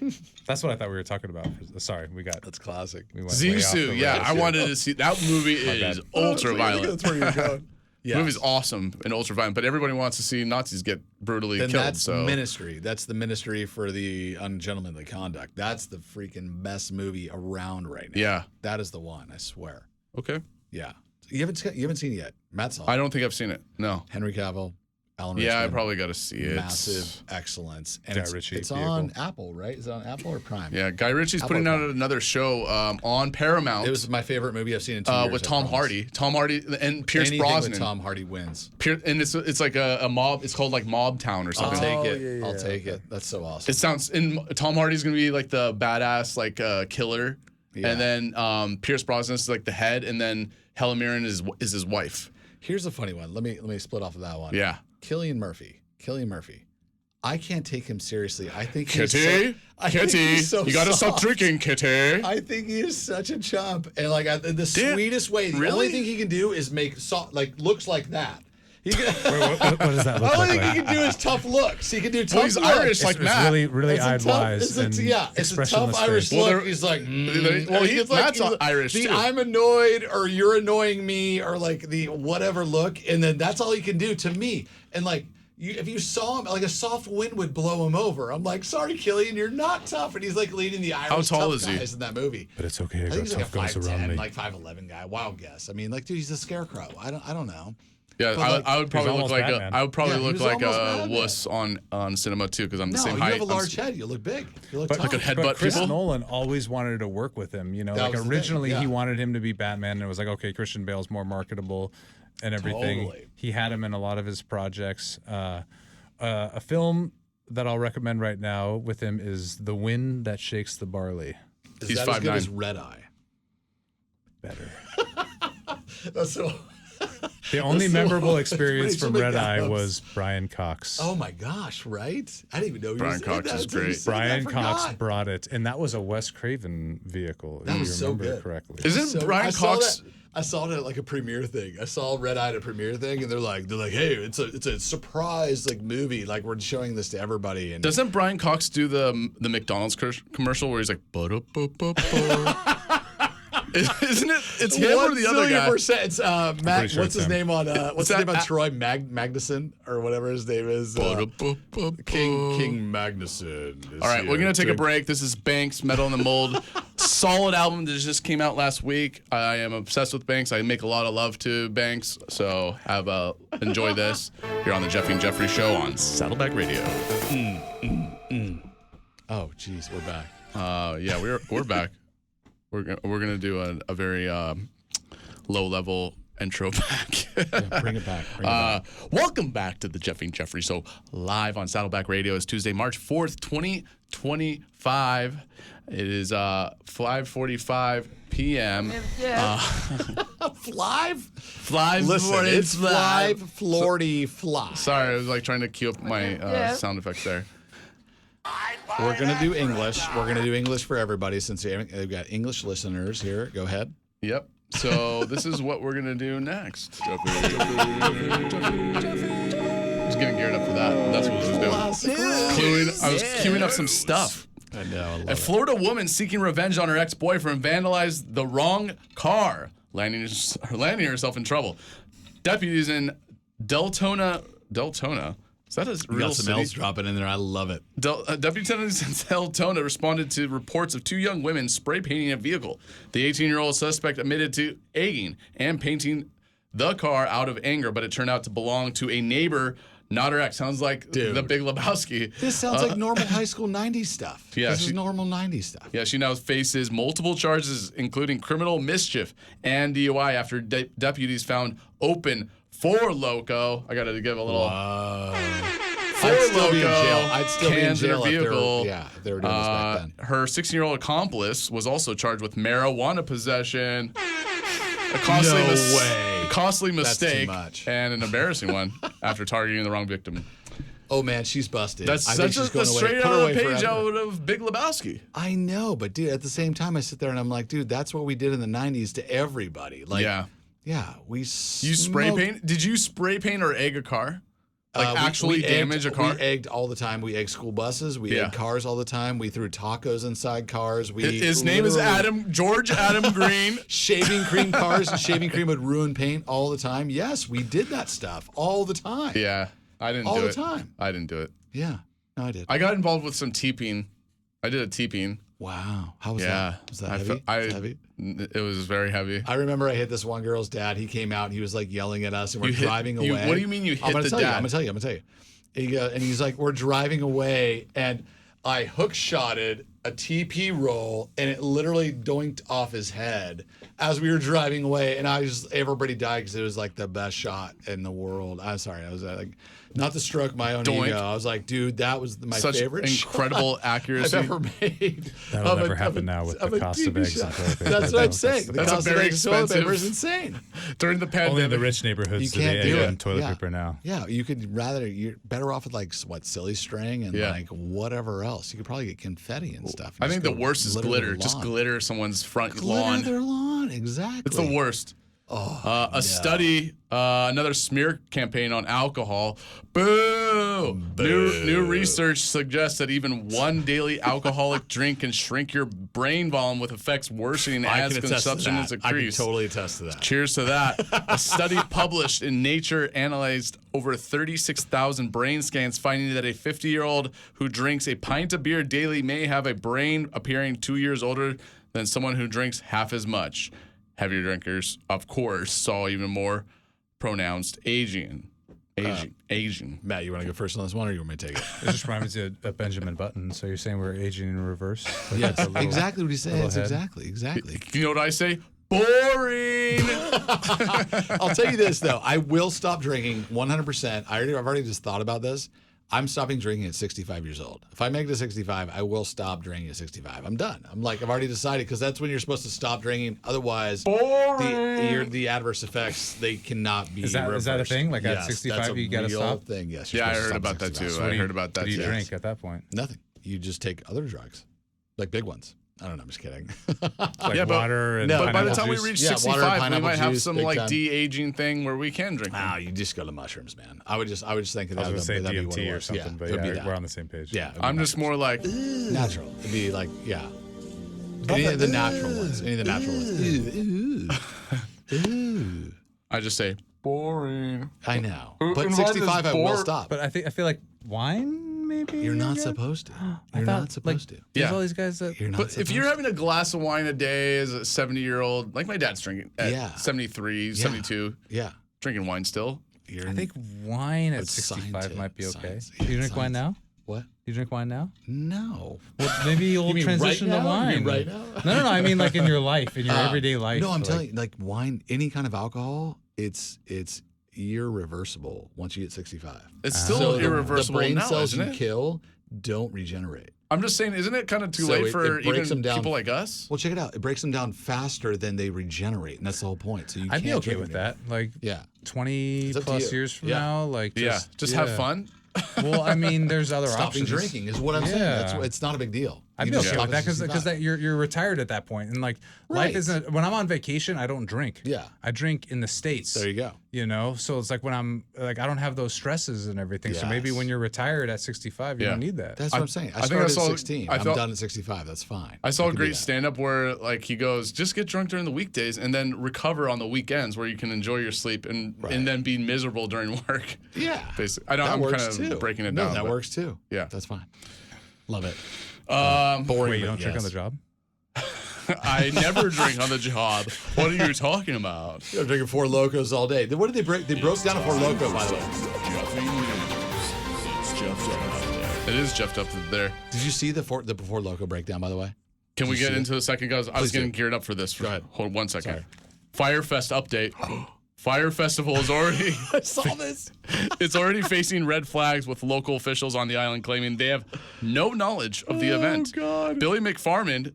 That's what I thought we were talking about. Sorry, we went That's classic. way off the Zissou. Yeah, rails I here. wanted to see that movie. Is bad. ultra violent. That's where you're going. The movie's awesome and ultra violent, but everybody wants to see Nazis get brutally Then killed. that's So Ministry. That's the Ministry for the Ungentlemanly Conduct. That's the freaking best movie around right now. yeah, That is the one, I swear. okay. Yeah. You haven't seen it yet. Matt saw it. I don't think I've seen it. No. Henry Cavill, Alan Yeah, I Rickman. probably got to see it. Massive excellence. And Guy it's, Ritchie it's vehicle. on Apple, right? Is it on Apple or Prime? Yeah, Guy Ritchie's putting out another show on Paramount. It was my favorite movie I've seen in 2 years. with I Tom promise. Hardy. Tom Hardy and Pierce Anything Brosnan. with Tom Hardy wins. And it's like a mob. It's called like Mob Town or I'll something. take it. I'll take it. That's so awesome. It sounds. And Tom Hardy's gonna be like the badass like killer, Yeah. and then Pierce Brosnan's like the head, and then Helen Mirren is his wife. Here's a funny one. Let me split off of that one. Yeah. Cillian Murphy. I can't take him seriously. I think Kitty, you gotta stop drinking, Kitty. I think he is such a chump, and like the Damn, sweetest way. The really? only thing he can do is make looks like that. He can, Wait, what does that the look only like? thing he can do is tough looks. He can do tough Well, he's looks. Irish like It's Matt. really, really It's a eyed tough- wise and it's a tough expressionless Irish face. Well, look. they're- He's like, well, he's Matt's he's Irish, the too. I'm annoyed or you're annoying me or like the whatever look, and then that's all he can do to me. And like, if you saw him, like a soft wind would blow him over. I'm like, sorry, Cillian, you're not tough, and he's like leading the Irish tall tough is he? guys in that movie. But it's okay. I I think got he's like a tough guys around 5'10", me. like 5'11" guy. Wild guess. I mean, like, dude, he's a scarecrow. I don't know. Yeah, But, like, I would probably look almost like Batman. I would probably Yeah, he look was like almost a Batman. wuss on cinema too because I'm the No, same you height. have a I'm large head. You look big. You look But, tough. Like a headbutt but Chris people? Nolan always wanted to work with him. You know, That like was the thing, originally yeah. he wanted him to be Batman, and it was like, okay, Christian Bale's more marketable and everything. Totally. He had him in a lot of his projects. A film that I'll recommend right now with him is The Wind That Shakes the Barley. Is he's that as good 5'9". as Red Eye? Better. That's so. The only That's so- memorable experience Rachel from Red Eye McAdams. was Brian Cox. Oh my gosh! Right? I didn't even know he Brian was in Cox that. is Until you great. said that, I Brian Cox forgot. brought it, and that was a Wes Craven vehicle. That if was you so remember good. correctly. Isn't So, Brian Cox? I saw it at like a premiere thing. I saw Red Eye at a premiere thing, and they're like, hey, it's a surprise like movie. Like we're showing this to everybody. And Doesn't Brian Cox do the McDonald's commercial where he's like, "Ba-da-ba-ba-ba"? Isn't it? It's him or the other guy? 1,000,000%. It's Matt. pretty sure What's it's his him. name on? What's his that? name on Troy Magnuson or whatever his name is? Ba-da-ba-ba-ba. King Magnuson. All right, we're gonna take a break. This is Banks, Metal in the Mold. Solid album that just came out last week. I am obsessed with Banks. I make a lot of love to Banks, so enjoy this. You're on the Jeffy and Jeffrey Show on Saddleback Radio. Oh, geez, we're back. Yeah, we're back. We're gonna do a very low level intro back. Bring it back. Bring it back. Welcome back to the Jeffy and Jeffrey Show live on Saddleback Radio. It's Tuesday, March 4th, 2025. It is 5:45 p.m. Flive? Listen, morning, it's Flive, Florty, Fly. Sorry, I was like trying to cue up my sound effects there. We're going to do English. We're going to do English for everybody since we've got English listeners here. Go ahead. Yep. So this is what we're gonna do next. getting geared up for that. That's what I was doing. I was queuing up some stuff. I know. A Florida woman seeking revenge on her ex-boyfriend vandalized the wrong car, landing herself in trouble. Deputies in Deltona. Is that a You real got some city? L's dropping in there. I love it. Deputies in Deltona responded to reports of two young women spray painting a vehicle. The 18-year-old suspect admitted to egging and painting the car out of anger, but it turned out to belong to a neighbor, not her ex. Sounds like the Big Lebowski. This sounds like normal high school 90s stuff. Yeah, this is normal 90s stuff. Yeah, she now faces multiple charges, including criminal mischief and DUI, after deputies found open Four Loko. I got to give a little. I'd still be in jail. I'd still be in jail if they were doing this back then. Her 16-year-old accomplice was also charged with marijuana possession. A costly mistake, and an embarrassing one after targeting the wrong victim. Oh man, she's busted. That's I such think a she's straight going out away. of the page forever. out of Big Lebowski. I know, but dude, at the same time, I sit there and I'm like, dude, that's what we did in the '90s to everybody. Like, yeah, we. You spray paint? Did you spray paint or egg a car? Like actually damage a car? We egged all the time. We egged school buses. We egged cars all the time. We threw tacos inside cars. His name is George Adam Green. Shaving cream cars and shaving cream would ruin paint all the time. Yes, we did that stuff all the time. Yeah, I didn't do it. All the time. I didn't do it. Yeah, no, I did. I got involved with some teeping. I did a teeping. Wow. How was that? Was that heavy? Was it heavy? It was very heavy. I remember I hit this one girl's dad. He came out and he was like yelling at us and we're driving away. What do you mean you hit the dad? I'm going to tell you. And he's like, we're driving away and I hook shotted a TP roll and it literally doinked off his head as we were driving away. And everybody died because it was like the best shot in the world. I'm sorry. I was like, not to stroke my own ego. I was like, dude, that was my favorite incredible accuracy I've ever made. That'll never happen now with the cost of eggs and toilet paper. That's what I'm saying. The cost of very eggs and toilet expensive. paper is insane. During the pandemic. Only in the rich neighborhoods do they egg and toilet paper now. Yeah, you're better off with like silly string and like whatever else. You could probably get confetti and stuff. I think the worst is glitter. Just glitter someone's front lawn. Glitter their lawn, exactly. It's the worst. Study, another smear campaign on alcohol. Boo! New research suggests that even one daily alcoholic drink can shrink your brain volume with effects worsening as consumption is increased. I can totally attest to that. Cheers to that. A study published in Nature analyzed over 36,000 brain scans, finding that a 50-year-old who drinks a pint of beer daily may have a brain appearing 2 years older than someone who drinks half as much. Heavier drinkers, of course, saw even more pronounced aging. Matt, you want to go first on this one, or you want me to take it? It just reminds me of Benjamin Button. So you're saying we're aging in reverse? Yes, exactly what he says. Exactly. You know what I say? Boring. I'll tell you this though, I will stop drinking 100%. I've already just thought about this. I'm stopping drinking at 65 years old. If I make it to 65, I will stop drinking at 65. I'm done. I've already decided because that's when you're supposed to stop drinking. Otherwise, the adverse effects, they cannot be reversed. Is that a thing? Like at 65, you got to stop? Thing. Yes. Yeah, I heard about that too. I heard about that too. What do you drink at that point? Nothing. You just take other drugs, like big ones. I don't know. I'm just kidding. Like water and but by the time juice. we reach 65, we might have some big like time. de-aging thing where we can drink. Nah, you just go to mushrooms, man. I would just think that I was going to say that'd be what it DMT or was. something, but yeah, we're on the same page. Yeah, I'm just more like natural. It'd be like any of the natural ones. Any of the natural ones. I just say boring. I know, but 65, I will stop. But I feel like wine. Maybe you're not supposed to. You're not supposed to. There's all these guys that. But if you're having a glass of wine a day as a 70-year-old, like my dad's drinking at 73, 72, drinking wine still. I think wine at 65 might be okay. Do you drink wine now? What? You drink wine now? No. Well, maybe you'll transition to wine. You mean right now? No. I mean like in your life, in your everyday life. No, I'm telling you, like wine, any kind of alcohol, it's irreversible once you get 65. It's still irreversible the brain now, cells isn't you it? kill don't regenerate. I'm just saying, isn't it kind of too late for even people like us? Well, check it out. It breaks them down faster than they regenerate, and that's the whole point. So I'd be okay with that. Like 20 plus years from now, like just have fun. Well, I mean, there's other Stopping options. drinking is what I'm saying. It's not a big deal. I'd be okay with that because you're retired at that point, and like life isn't. When I'm on vacation, I don't drink. Yeah, I drink in the States. There you go. You know, so it's like when I'm like I don't have those stresses and everything. Yes. So maybe when you're retired at 65, you don't need that. That's what I'm saying. I started at 16. I'm done at 65. That's fine. I saw a great stand-up where like he goes, just get drunk during the weekdays and then recover on the weekends where you can enjoy your sleep and then be miserable during work. Yeah, basically. I know I'm kind of breaking it down. That works too. Yeah, that's fine. Love it. Boring. Wait, you don't drink on the job? I never drink on the job. What are you talking about? You're drinking Four Locos all day. What did they break? They broke down a Four Loko, by the way. It is Jeffed up there. Did you see the Four Loko breakdown, by the way? Can we get into the second, guys? I was getting geared up for this. Go ahead. Hold 1 second. Sorry. Firefest update. Fire Festival is already. I saw this. It's already facing red flags with local officials on the island claiming they have no knowledge of the event. God. Billy McFarland,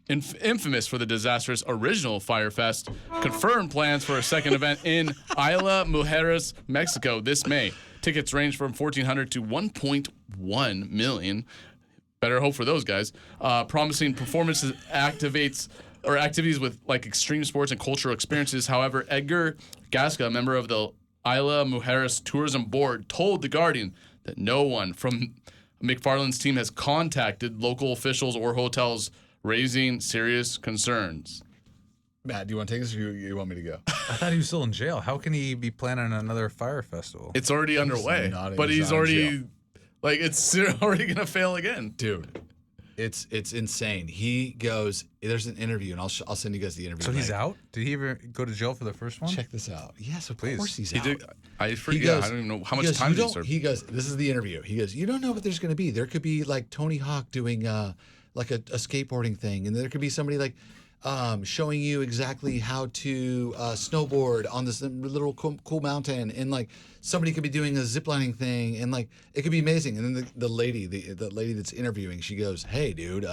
infamous for the disastrous original Firefest, confirmed plans for a second event in Isla Mujeres, Mexico this May. Tickets range from $1,400 to $1.1 million. Better hope for those guys. Promising performances activities with like extreme sports and cultural experiences. However, Edgar Gasca, a member of the Isla Mujeres Tourism Board, told The Guardian that no one from McFarland's team has contacted local officials or hotels, raising serious concerns. Matt, do you want to take this or you want me to go? I thought he was still in jail. How can he be planning another fire festival? It's already underway, but he's already like it's already gonna fail again, dude. It's insane. He goes. There's an interview, and I'll send you guys the interview. So he's out? Did he ever go to jail for the first one? Check this out. Yes, of course he's out. Did. I forget. I don't even know how much time did he serve. He goes. This is the interview. He goes. You don't know what there's going to be. There could be like Tony Hawk doing like a skateboarding thing, and there could be somebody like showing you exactly how to snowboard on this little cool mountain, and like somebody could be doing a ziplining thing, and like it could be amazing. And then the lady that's interviewing, she goes, "Hey, dude,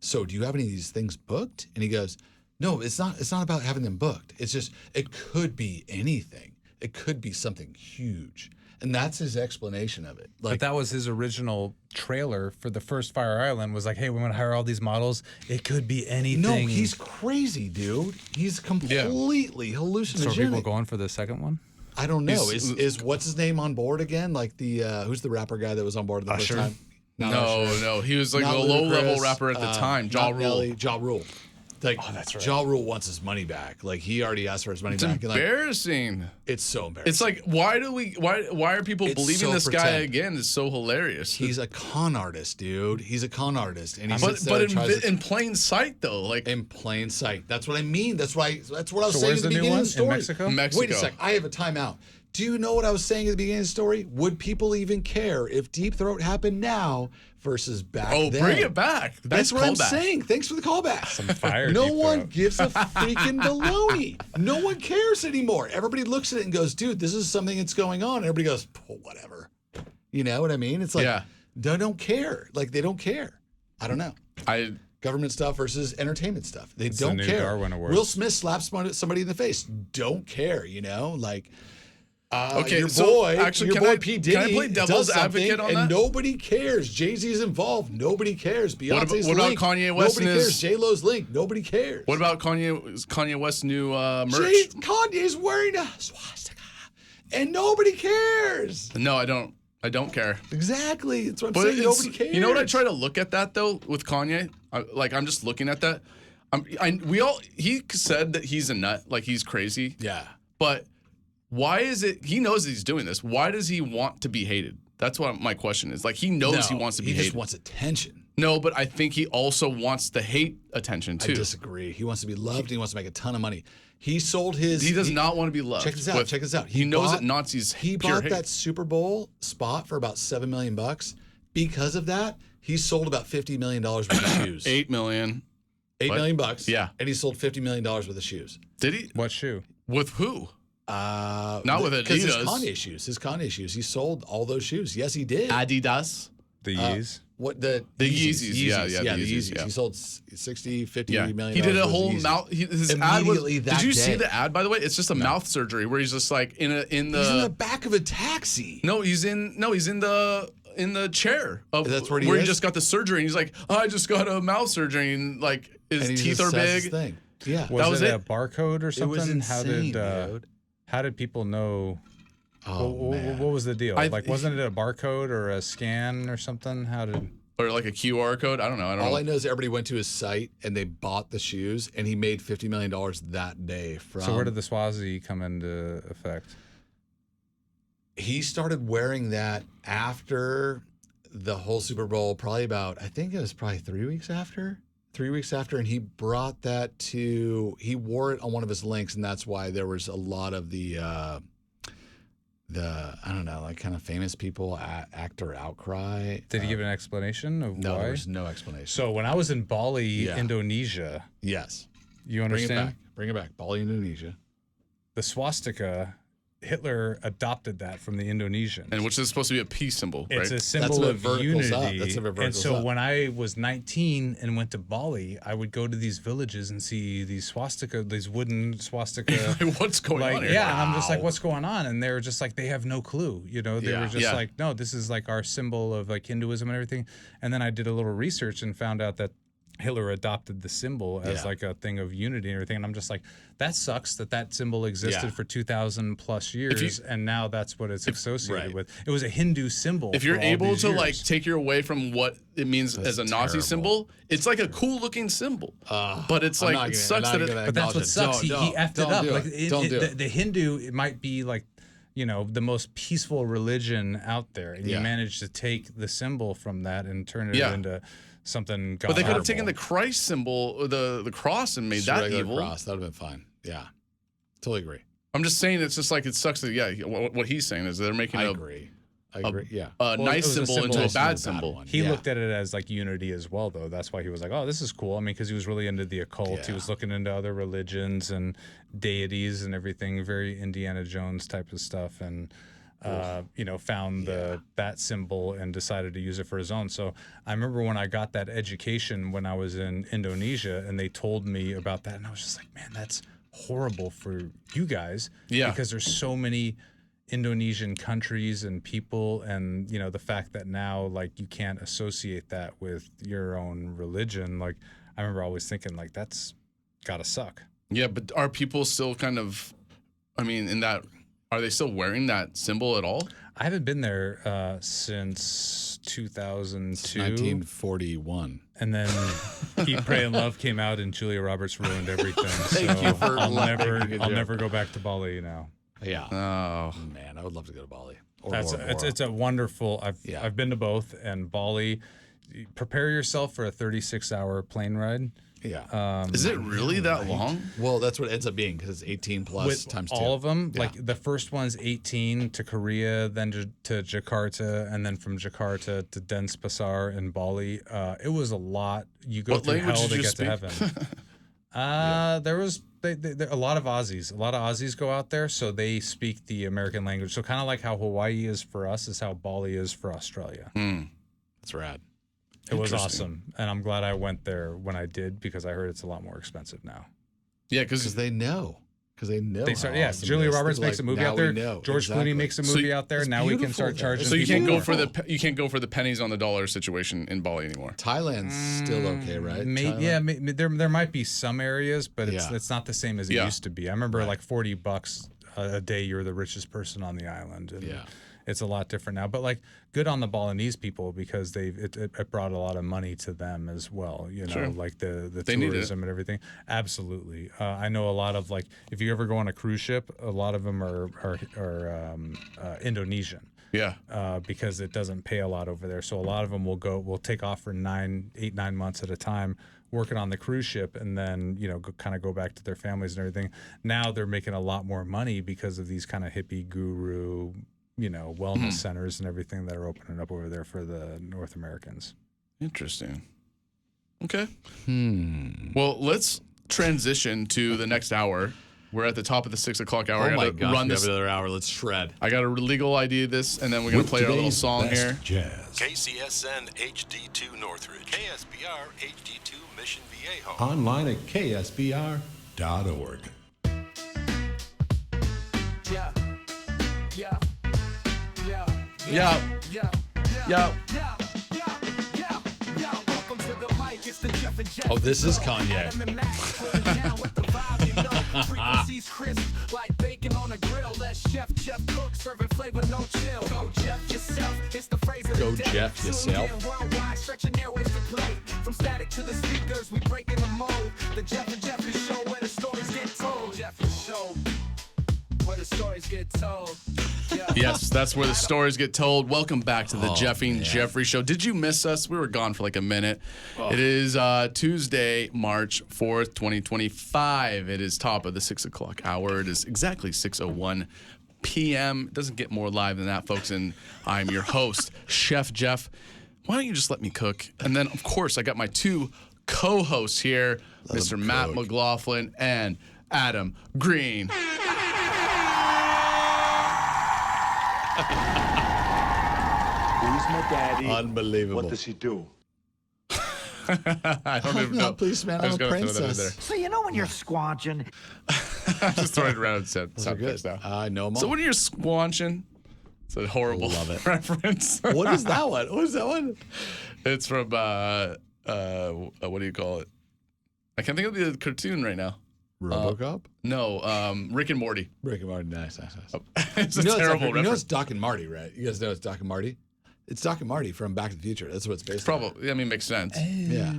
so do you have any of these things booked?" And he goes, "No, it's not about having them booked. It's just it could be anything. It could be something huge." And that's his explanation of it. Like, but that was his original trailer for the first Fire Island. Was like, hey, we're going to hire all these models. It could be anything. No, he's crazy, dude. He's completely hallucinogenic. So are people going for the second one? I don't know. Is what's his name on board again? Like the who's the rapper guy that was on board the first time? No. He was like a low-level rapper at the time. Ja Rule. Ja Rule. Like, that's right. Ja Rule wants his money back. Like he already asked for his money back. It's embarrassing. It's so embarrassing. It's like why are people believing this guy again? It's so hilarious. He's a con artist, dude. He's a con artist, and in plain sight though, like in plain sight. That's what I mean. That's what I was saying at the beginning of the story. In Mexico? Wait a sec. I have a timeout. Do you know what I was saying at the begining of the story? Would people even care if Deep Throat happened now versus back then? Oh, bring it back. That's what I'm saying. Thanks for the callback. Some fire. No one gives a freaking baloney. No one cares anymore. Everybody looks at it and goes, dude, this is something that's going on. And everybody goes, oh, whatever. You know what I mean? It's like, they don't care. Like, they don't care. I don't know. Government stuff versus entertainment stuff. They don't care. Will Smith slaps somebody in the face. Don't care, you know? Like... okay, your boy P. Diddy can I play devil's advocate on that? And nobody cares. Jay-Z's involved. Nobody cares. Beyonce's what about Kanye West? Nobody cares. J-Lo's link. Nobody cares. What about Kanye West's new merch? Kanye's wearing a swastika, and nobody cares. No, I don't care. Exactly. That's what I'm saying. Nobody cares. You know what? I try to look at that though with Kanye. I'm just looking at that. He said that he's a nut, like he's crazy. Yeah. But why is it? He knows he's doing this. Why does he want to be hated? That's what my question is. Like he knows he wants to be hated. He just wants attention. No, but I think he also wants the hate attention too. I disagree. He wants to be loved. And he wants to make a ton of money. He sold his. He does not want to be loved. Check this out. He knows that Nazis. He bought that Super Bowl spot for about $7 million. Because of that, he sold about $50 million worth of shoes. $8 million. $8 million bucks. Yeah. And he sold $50 million worth of shoes. Did he? What shoe? With who? Not with Adidas. Because his Kanye shoes. He sold all those shoes. Yes, he did. Adidas. The Yeezys. What the Yeezys? Yeah, the Yeezys. Yeah. He sold 50 million. He did a whole mouth. His ad was. Did you see the ad? By the way, it's just a mouth surgery where he's just like in the. He's in the back of a taxi. No, he's in the in the chair of That's where he he is? just got the surgery. And he's like, oh, I just got a mouth surgery, and like his And he teeth just are says his big. thing. Yeah. Was that it was a barcode or something? It was insane, dude. How did people know? Oh, man. What was the deal? Wasn't it a barcode or a scan or something? How did? Or like a QR code. I don't know. All I know is everybody went to his site and they bought the shoes, and he made $50 million that day. So where did the Swazi come into effect? He started wearing that after the whole Super Bowl, probably about, I think it was probably 3 weeks after. 3 weeks after, and he brought that he wore it on one of his links, and that's why there was a lot of the I don't know, like kind of famous people actor outcry. Did he give an explanation of no, why? there was no explanation. So when I was in Bali, Indonesia, Yes. you understand? Bring it back. Bali, Indonesia. The swastika, Hitler adopted that from the Indonesians. And which is supposed to be a peace symbol, right? It's a symbol of unity. That's what it and so verticals up. when I was 19 and went to Bali, I would go to these villages and see these swastika, these wooden swastika. What's going on here? Yeah, and I'm just like, what's going on? And they were just like, they have no clue. You know, they were just Yeah. like, no, this is like our symbol of like Hinduism and everything. And then I did a little research and found out that Hitler adopted the symbol as like a thing of unity and everything. And I'm just like, that sucks that symbol existed for 2,000 plus years. And now that's what it's associated with. It was a Hindu symbol. If you're for all able these to years. like take you away from what it means as a Nazi terrible. symbol, it's like a cool looking symbol. But it's like, it sucks that it. But that's what sucks. He effed it up. Like Don't do it. The Hindu, it might be like, you know, the most peaceful religion out there, and you manage to take the symbol from that and turn it into something. But they could have taken the Christ symbol, or the cross, and made Just a that regular evil. cross. That would have been fine. Yeah. Totally agree. I'm just saying, it's just like it sucks that what he's saying is they're making I agree. Yeah. a nice it was a symbol into symbol a bad of a bad symbol. one. He Yeah. looked at it as like unity as well, though. That's why he was like, "Oh, this is cool." I mean, because he was really into the occult. He Yeah. was looking into other religions and deities and everything, very Indiana Jones type of stuff, and found that symbol and decided to use it for his own. So I remember when I got that education when I was in Indonesia, and they told me about that, and I was just like, "Man, that's horrible for you guys." Yeah. Because there's so many Indonesian countries and people, and you know, the fact that now like you can't associate that with your own religion. Like I remember always thinking like that's gotta suck. Yeah, but are people still kind of, I mean, are they still wearing that symbol at all? I haven't been there since 2002. 1941. And then Eat, Pray, and Love came out, and Julia Roberts ruined everything. Thank you for I'll laughing. never go back to Bali now. Yeah. Oh, Man, I would love to go to Bali. Or That's Bora Bora. it's a wonderful. I've been to both, and Bali. Prepare yourself for a 36-hour plane ride. Yeah. is it really that long? Well, that's what it ends up being because it's 18 plus With times all 2. of them. Yeah. Like the first one's 18 to Korea, then to Jakarta, and then from Jakarta to Denpasar in Bali. It was a lot. You go What through language hell did to you get speak? to heaven. There was a lot of Aussies. A lot of Aussies go out there, so they speak the American language. So kind of like how Hawaii is for us, is how Bali is for Australia. That's rad. It was awesome, and I'm glad I went there when I did because I heard it's a lot more expensive now. Yeah, Because they know. Because they know. They start, how yeah. awesome Julia it is. Roberts They're makes a like, movie now out there. we know. George Exactly. Clooney makes a movie out there. it's Now we can beautiful start there. charging. so you people can't go more. for you can't go for the pennies on the dollar situation in Bali anymore. Thailand's still okay, right? Thailand? There might be some areas, but Yeah. it's not the same as it used to be. I remember like $40 a day, you're the richest person on the island. And it's a lot different now. But like, good on the Balinese people because it brought a lot of money to them as well. You know, like the tourism and everything. Absolutely. I know a lot of like, if you ever go on a cruise ship, a lot of them are Indonesian. Yeah. Because it doesn't pay a lot over there. So a lot of them will take off for 9 months at a time working on the cruise ship and then, you know, go back to their families and everything. Now they're making a lot more money because of these kind of hippie guru, you know, wellness centers and everything that are opening up over there for the North Americans. Interesting. Okay. Well, let's transition to the next hour. We're at the top of the 6 o'clock hour. Oh my I gotta gosh, run we this. have another hour. Let's shred. I got to legal ID this, and then we're gonna play our little song here. Jazz. KCSN HD2 Northridge. KSBR HD2 Mission Viejo. Online at ksbr.org. Yeah. Yeah. Yeah. Yeah. Yeah. Yeah. Yo. Oh, this is Kanye. Frequencies crisp like bacon on a grill. Let Chef cook, serving flavor, no chill. Go Jeff yourself. It's the phrase of Go the day. Jeff yourself. Worldwide, stretching airways to play. From static to the speakers, we breaking the mold. The Jeff and Jeffrey Show, where the stories get told. Jeffrey Show, where the stories get told. Yeah. Yes, that's where the stories get told. Welcome back to the Jeffrey Show. Did you miss us? We were gone for like a minute. It is Tuesday, March 4th, 2025. It is top of the 6 o'clock hour. It is exactly 6:01 p.m. It doesn't get more live than that, folks. And I'm your host, Chef Jeff. Why don't you just let me cook? And then, of course, I got my two co-hosts here, Mr. Matt McLaughlin and Adam Green. Who's my daddy? Unbelievable. What does he do? I don't even know. Please, man, I'm a princess. So you know when you're squanching, Just throwing it around sound effects now. I know them all. So when you're squanching, it's a horrible reference. What is that one? What is that one? It's from what do you call it? I can't think of the cartoon right now. RoboCop? No, Rick and Morty. Rick and Marty, nice. It's a You know, terrible you know reference. it's Doc and Marty, right? You guys know it's Doc and Marty? It's Doc and Marty from Back to the Future. That's what it's based on. Probably. I mean, makes sense. Yeah.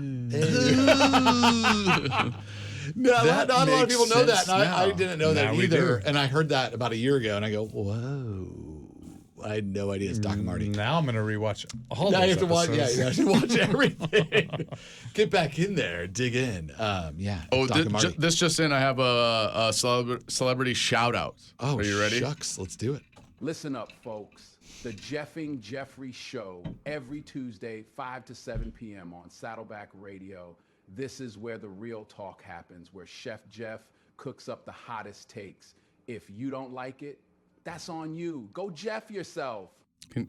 No, not a lot of people know that. And I didn't know that Now we either. do. And I heard that about a year ago, and I go, whoa. I had no idea it's Doc and Marty. Now I'm gonna rewatch all Now those you have to watch. Yeah, episodes. you have to watch everything. Get back in there, dig in. Yeah. Oh, Doc and Marty. this just in. I have a celebrity shout out. Oh, are you ready? Shucks, let's do it. Listen up, folks. The Jeffing Jeffrey Show, every Tuesday, 5 to 7 p.m. on Saddleback Radio. This is where the real talk happens, where Chef Jeff cooks up the hottest takes. If you don't like it, that's on you. Go Jeff yourself.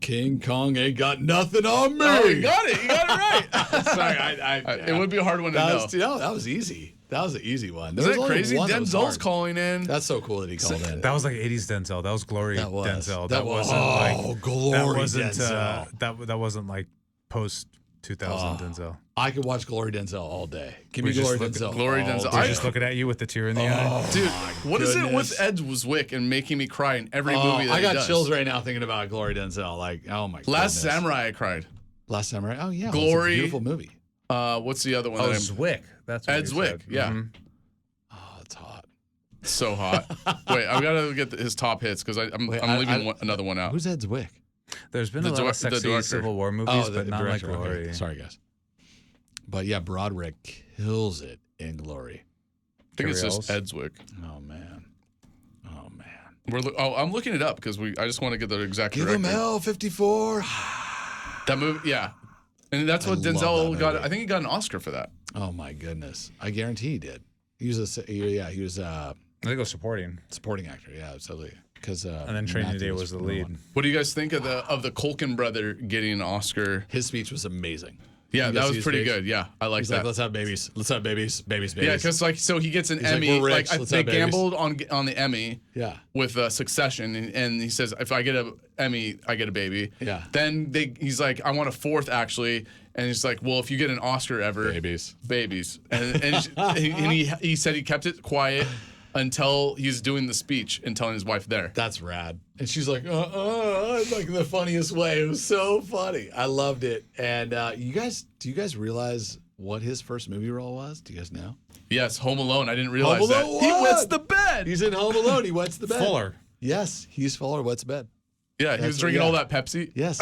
King Kong ain't got nothing on me. Oh, you got it. You got it right. Sorry, It would be a hard one to know. That was easy. That was an easy one. Isn't that crazy? One that was Denzel's hard. calling in. That's so cool that he called in. That was like 80s Denzel. That was glory That was. Denzel. That was. wasn't Oh, like glory that wasn't Denzel. that wasn't like post 2000 Denzel. I could watch Glory Denzel all day. Give me We just Glory look at Denzel. Glory all Denzel. day. They're just looking at you with the tear in the eye. Dude, what is it goodness. with Ed Zwick and making me cry in every movie that I he got does? chills right now thinking about Glory Denzel. Like, oh my god. Last Samurai, I cried. Last Samurai. Oh yeah. Glory. It's a beautiful movie. What's the other one? Oh, that I'm- Zwick. That's what Ed you Zwick. said. Yeah. Mhm. Oh, it's hot. So hot. Wait, I've got to get his top hits because I'm leaving another one out. Who's Ed Zwick? There's been The a lot of the sexy director. Civil War movies, but not like director. Okay. Glory. Sorry, guys. But yeah, Broderick kills it in Glory. I think it's just Carrie Ed Zwick. Oh man. Oh man. I'm looking it up because I just want to get the exact Give director. him hell, 54. That movie, yeah. And that's what love that Denzel got. movie. I think he got an Oscar for that. Oh my goodness. I guarantee he did. He was I think it was supporting. supporting actor. Yeah, absolutely. Because And then Training Day was the lead. What do you guys think of the Culkin brother getting an Oscar? His speech was amazing. Yeah, You that guys was see his pretty speech? good. Yeah, I like He's that. like, let's have babies. Let's have babies. Babies. Yeah, because so he gets an He's like, Emmy. "We're rich, let's They have babies." gambled on the Emmy. Yeah. With Succession, and he says, if I get an Emmy, I get a baby. Yeah. Then he's like, I want a fourth actually, and he's like, well, if you get an Oscar ever, Babies. and he said he kept it quiet until he's doing the speech and telling his wife there. That's rad. And she's like, like the funniest way. It was so funny. I loved it. And do you guys realize what his first movie role was? Do you guys know? Yes, Home Alone. I didn't realize Home that. Alone He what? wets the bed. He's in Home Alone. He wets the bed. Fuller. Yes, he's Fuller. Wets the bed. Yeah, he was drinking all that Pepsi. Yes,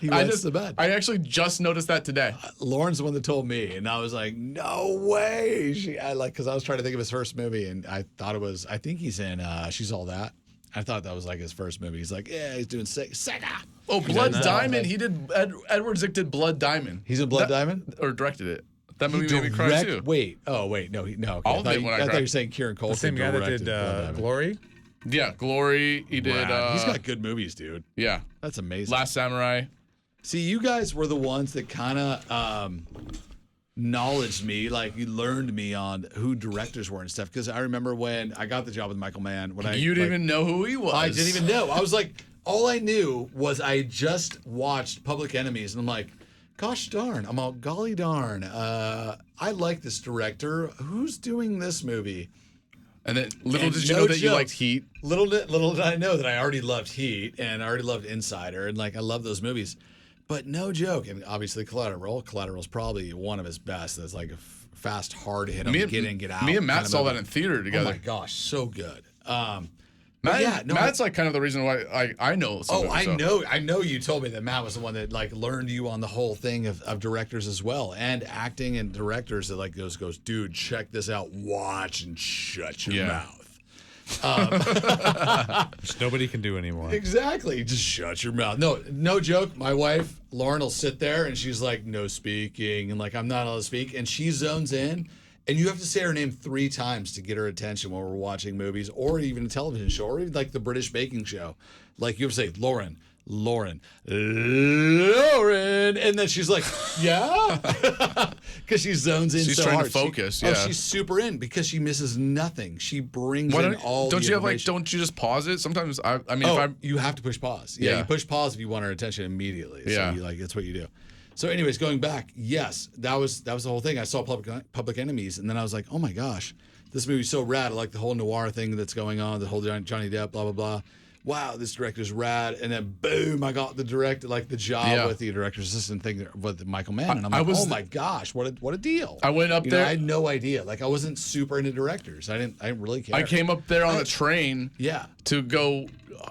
he wets the bed. I actually just noticed that today. Lauren's the one that told me, and I was like, "No way!" Because I was trying to think of his first movie, and I thought it was. I think he's in She's All That. I thought that was like his first movie. He's like, "Yeah, he's doing Sega." Oh, Blood did that. Diamond. He did. Edward Zick did Blood Diamond. He's in Blood Diamond, or directed it. That movie made me cry too. Wait, no. Okay. I'll I thought admit when I you cried. were saying Kieran Culkin. The same guy that directed did Blood Diamond. Glory. Yeah, Glory. He did. Wow, he's got good movies, dude. Yeah, That's amazing. Last Samurai. See, you guys were the ones that kind of knowledged me, like you learned me on who directors were and stuff. Because I remember when I got the job with Michael Mann, You didn't even know who he was. I didn't even know. I was like, all I knew was I just watched Public Enemies, and I'm like, gosh darn, I'm all golly darn. I like this director. Who's doing this movie? And then did you know that you liked Heat? Little did I know that I already loved Heat and I already loved Insider, and like I love those movies. But no joke, and obviously Collateral is probably one of his best. That's like a fast, hard hit 'em, get in, get out. Me and Matt saw that in theater together. Oh my gosh, so good. Matt's like kind of the reason why I know. I know you told me that Matt was the one that like learned you on the whole thing of directors as well, and acting and directors that like goes, dude, check this out, watch and shut your mouth. Which nobody can do anymore. Exactly, just shut your mouth. No joke. My wife Lauren will sit there and she's like, no speaking, and like I'm not allowed to speak, and she zones in. And you have to say her name 3 times to get her attention when we're watching movies or even a television show or even like the British baking show. Like you have to say, Lauren. And then she's like, yeah. Because she zones in she's so trying hard. To focus, she's super in because she misses nothing. She brings in all the information. Don't you just pause it? Sometimes, you have to push pause. Yeah, you push pause if you want her attention immediately. So that's what you do. So, anyways, going back, yes, that was the whole thing. I saw Public Enemies, and then I was like, oh my gosh, this movie's so rad. I like the whole noir thing that's going on, the whole Johnny Depp, blah blah blah. Wow, this director's rad. And then boom, I got the job with the director's assistant thing with Michael Mann, and I'm like, oh my gosh, what a deal. I went up there. I had no idea. Like I wasn't super into directors. I didn't really care. I came up there on a train. To go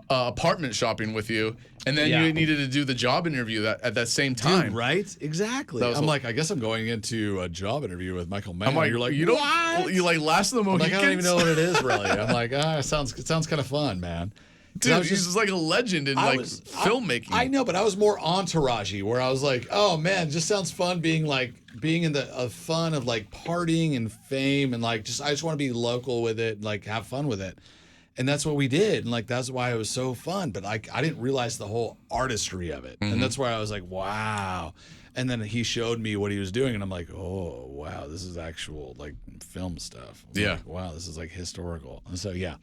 apartment shopping with you. And then you needed to do the job interview at that same time. Dude, right? Exactly. I'm like, I guess I'm going into a job interview with Michael Mann. I'm like, you're like, you don't, you like Last of the Mohicans? I don't even know what it is really. I'm like, it sounds kind of fun, man. Dude, he's just like a legend in filmmaking. I know, but I was more entourage-y, where I was like, oh man, just sounds fun being in the fun of like partying and fame and like I just want to be local with it and like have fun with it. And that's what we did. And like, that's why it was so fun. But I didn't realize the whole artistry of it. Mm-hmm. And that's why I was like, wow. And then he showed me what he was doing. And I'm like, oh, wow, this is actual like film stuff. Like, wow, this is like historical. And so, yeah,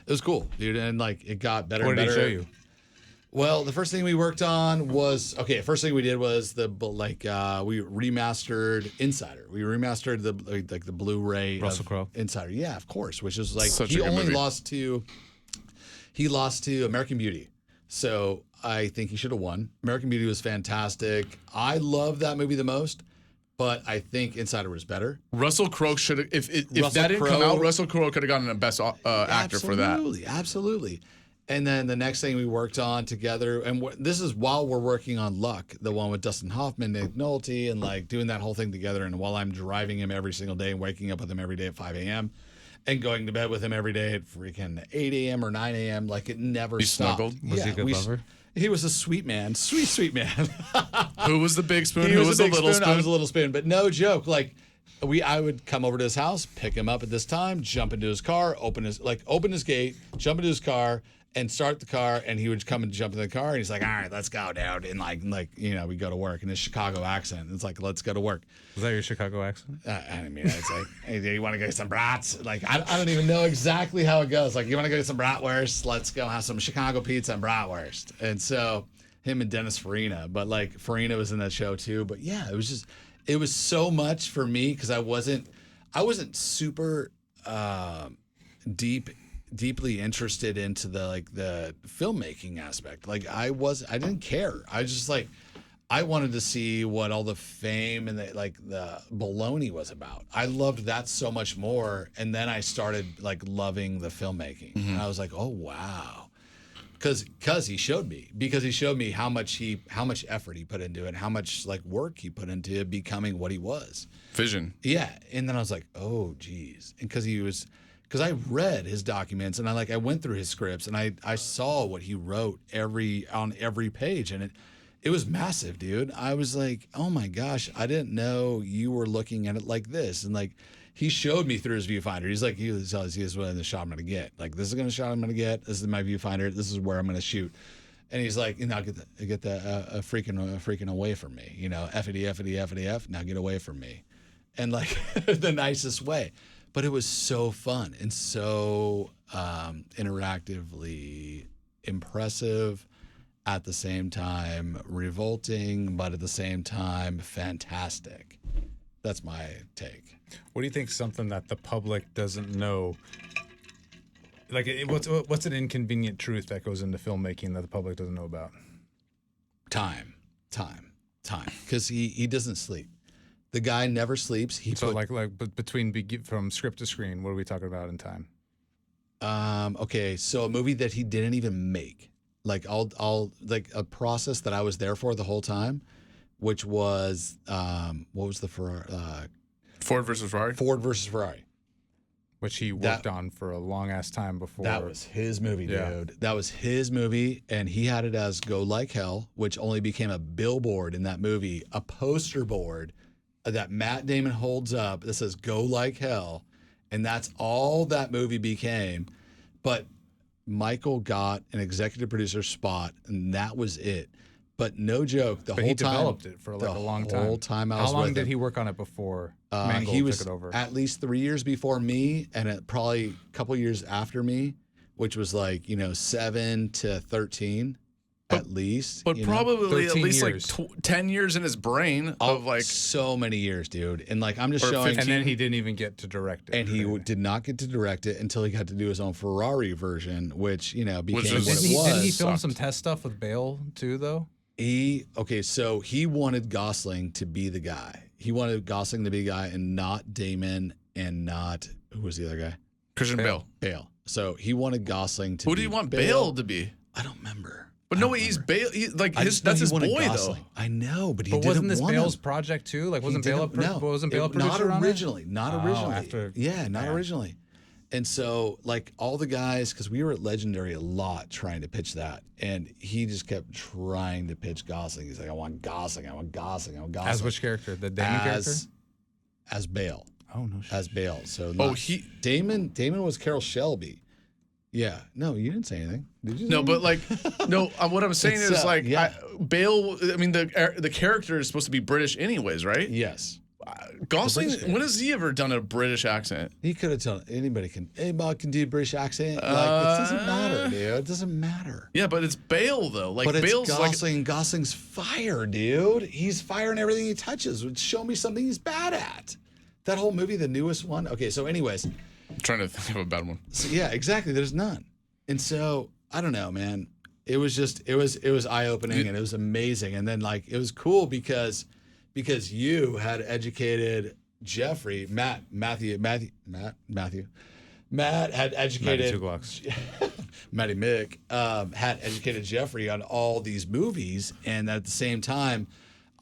it was cool, dude. And like, it got better and better. What did he show you? Well, the first thing we worked on was first thing we did was we remastered Insider. We remastered the Blu-ray Russell Crowe Insider. Yeah, of course, which is like he lost to American Beauty. So I think he should have won. American Beauty was fantastic. I love that movie the most, but I think Insider was better. Russell Crowe should have if that didn't come out, Russell Crowe could have gotten a best actor for that. Absolutely. And then the next thing we worked on together, and this is while we're working on Luck, the one with Dustin Hoffman, Nick Nolte, and like doing that whole thing together. And while I'm driving him every single day and waking up with him every day at 5 a.m. and going to bed with him every day at freaking 8 a.m. or 9 a.m., like it never stopped. Snuggled? Was he a good lover? He was a sweet man, sweet man. Who was the big spoon? Who was the little spoon? I was a little spoon, but no joke. Like I would come over to his house, pick him up at this time, jump into his car, open his gate, jump into his car, and start the car, and he would come and jump in the car, and he's like, all right, let's go, dude. And we go to work in his Chicago accent. It's like, let's go to work. Was that your Chicago accent? I mean, it's like, hey, do you want to get some brats? Like, I don't even know exactly how it goes. Like, you want to go get some bratwurst? Let's go have some Chicago pizza and bratwurst. And so him and Dennis Farina, but like Farina was in that show too. But yeah, it was so much for me because I wasn't super deeply interested into the filmmaking aspect. Like I didn't care. I was just like, I wanted to see what all the fame and the Baldoni was about. I loved that so much more. And then I started like loving the filmmaking. Mm-hmm. And I was like, oh wow. Because he showed me how much effort he put into it, how much like work he put into becoming what he was. Vision. Yeah. And then I was like, oh geez. And because I read his documents and I went through his scripts and I saw what he wrote on every page, and it was massive, dude. I was like, oh my gosh, I didn't know you were looking at it like this. And like he showed me through his viewfinder. He's like, this is what the shot I'm gonna get. Like this is the shot I'm gonna get. This is my viewfinder. This is where I'm gonna shoot. And he's like, now get the freaking away from me. F. Now get away from me. And like the nicest way. But it was so fun and so interactively impressive, at the same time revolting, but at the same time fantastic. That's my take. What do you think? Something that the public doesn't know. Like, what's an inconvenient truth that goes into filmmaking that the public doesn't know about? Time. Because he doesn't sleep. The guy never sleeps. Between from script to screen, what are we talking about in time? Okay, so a movie that he didn't even make, like I'll like a process that I was there for the whole time, which was what was the Ford versus Ferrari? Ford versus Ferrari. Which he worked on for a long ass time before. That was his movie, dude. Yeah. That was his movie, and he had it as Go Like Hell, which only became a billboard in that movie, a poster board that Matt Damon holds up that says Go Like Hell, and that's all that movie became. But Michael got an executive producer spot, and that was it. But no joke, the whole time he developed it for like a long time. The whole time I was How long with did him. he work on it before Mangold He was took it over? at least 3 years before me, and probably a couple years after me, which was like 7 to 13 at least. But probably at least years. like 10 years in his brain of like so many years, dude. And like I'm just showing, and then he didn't even get to direct it. and he did not get to direct it until he got to do his own Ferrari version, which became what it was. Didn't he film some test stuff with Bale too, though? So he wanted Gosling to be the guy. He wanted Gosling to be the guy and not Damon and not, who was the other guy? Christian Bale. Bale. So he wanted Gosling to be. Who do you want Bale to be? I don't remember. But no, he's Bale. That's his boy, though. I know, but he But didn't wasn't this want Bale's him. project too? Like, wasn't Bale a No, wasn't Bale a not producer on it? originally. Not originally. After, not originally. And so, like, all the guys, because we were at Legendary a lot trying to pitch that, and he just kept trying to pitch Gosling. He's like, I want Gosling. As which character? The Damon character? As Bale. Oh, no shit. As Bale. So Damon was Carol Shelby. Yeah. No, you didn't say anything. Did you? No, but like, what I'm saying is like, Bale. I mean, the character is supposed to be British, anyways, right? Yes. Gosling. When has he ever done a British accent? He could have told anybody can do a British accent. Like, it doesn't matter, dude. It doesn't matter. Yeah, but it's Bale though. Like, but it's Bale's Gosling. like Gosling's fire, dude. He's fire in everything he touches. Show me something he's bad at. That whole movie, the newest one. Okay, so anyways, I'm trying to think of a bad one. So, yeah, exactly. There's none. And so I don't know, man. It was eye opening and it was amazing. And then like it was cool because you had educated Jeffrey, Matt had educated Matty Mick had educated Jeffrey on all these movies, and at the same time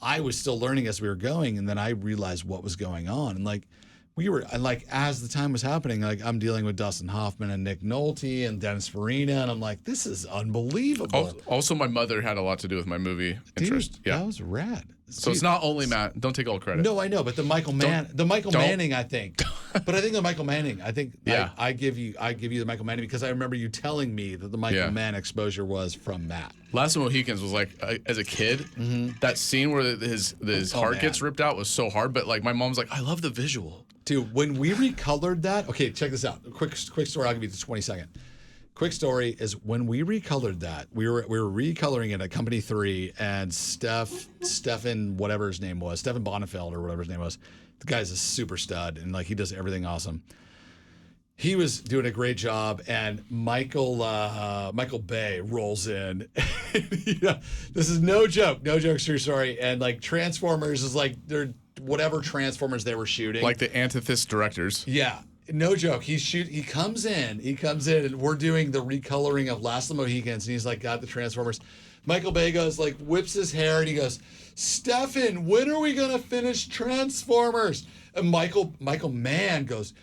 I was still learning as we were going, and then I realized what was going on. And like we were like, as the time was happening, like I'm dealing with Dustin Hoffman and Nick Nolte and Dennis Farina, and I'm like, this is unbelievable. Also, my mother had a lot to do with my movie interest. Yeah, that was rad. So it's not only Matt. Don't take all credit. No, I know, but the Michael Manning, I think. But I think the Michael Manning, I give you the Michael Manning because I remember you telling me that the Michael Mann exposure was from Matt. Last of the Mohicans was like, as a kid, that scene where his heart gets ripped out was so hard. But like my mom's like, I love the visual. Dude, when we recolored that, okay, check this out. Quick story. I'll give you the 20-second. Quick story is when we recolored that, we were recoloring it at Company 3, and Stefan, whatever his name was, Stefan Bonifeld or whatever his name was, the guy's a super stud, and like he does everything awesome. He was doing a great job, and Michael Bay rolls in. This is no joke, true story. And like Transformers is like they're whatever Transformers they were shooting, like the antithesis directors. Yeah. No joke. He comes in, and we're doing the recoloring of Last of the Mohicans, and he's like got the Transformers. Michael Bay goes like whips his hair, and he goes, Stefan, when are we gonna finish Transformers? And Michael Mann goes,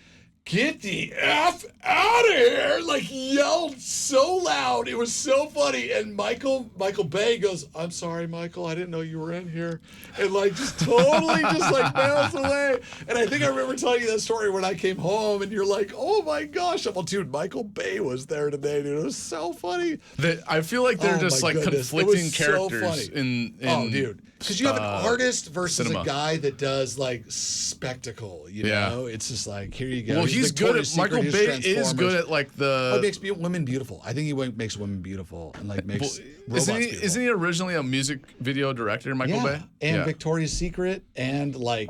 get the F out of here! Like yelled so loud. It was so funny. And Michael Bay goes, I'm sorry, Michael, I didn't know you were in here. And like just totally just like bounced away. And I think I remember telling you that story when I came home, and you're like, oh my gosh. Well, dude, Michael Bay was there today, dude. It was so funny. I feel like they're just like conflicting characters in oh, dude. Because you have an artist versus cinema. A guy that does like spectacle, you know? It's just like, here you go. Well, he's good at Michael Bay is good at like Oh, the. he makes women beautiful. I think he makes women beautiful and like makes robots beautiful. Isn't he originally a music video director, Michael Bay? And Victoria's Secret, and I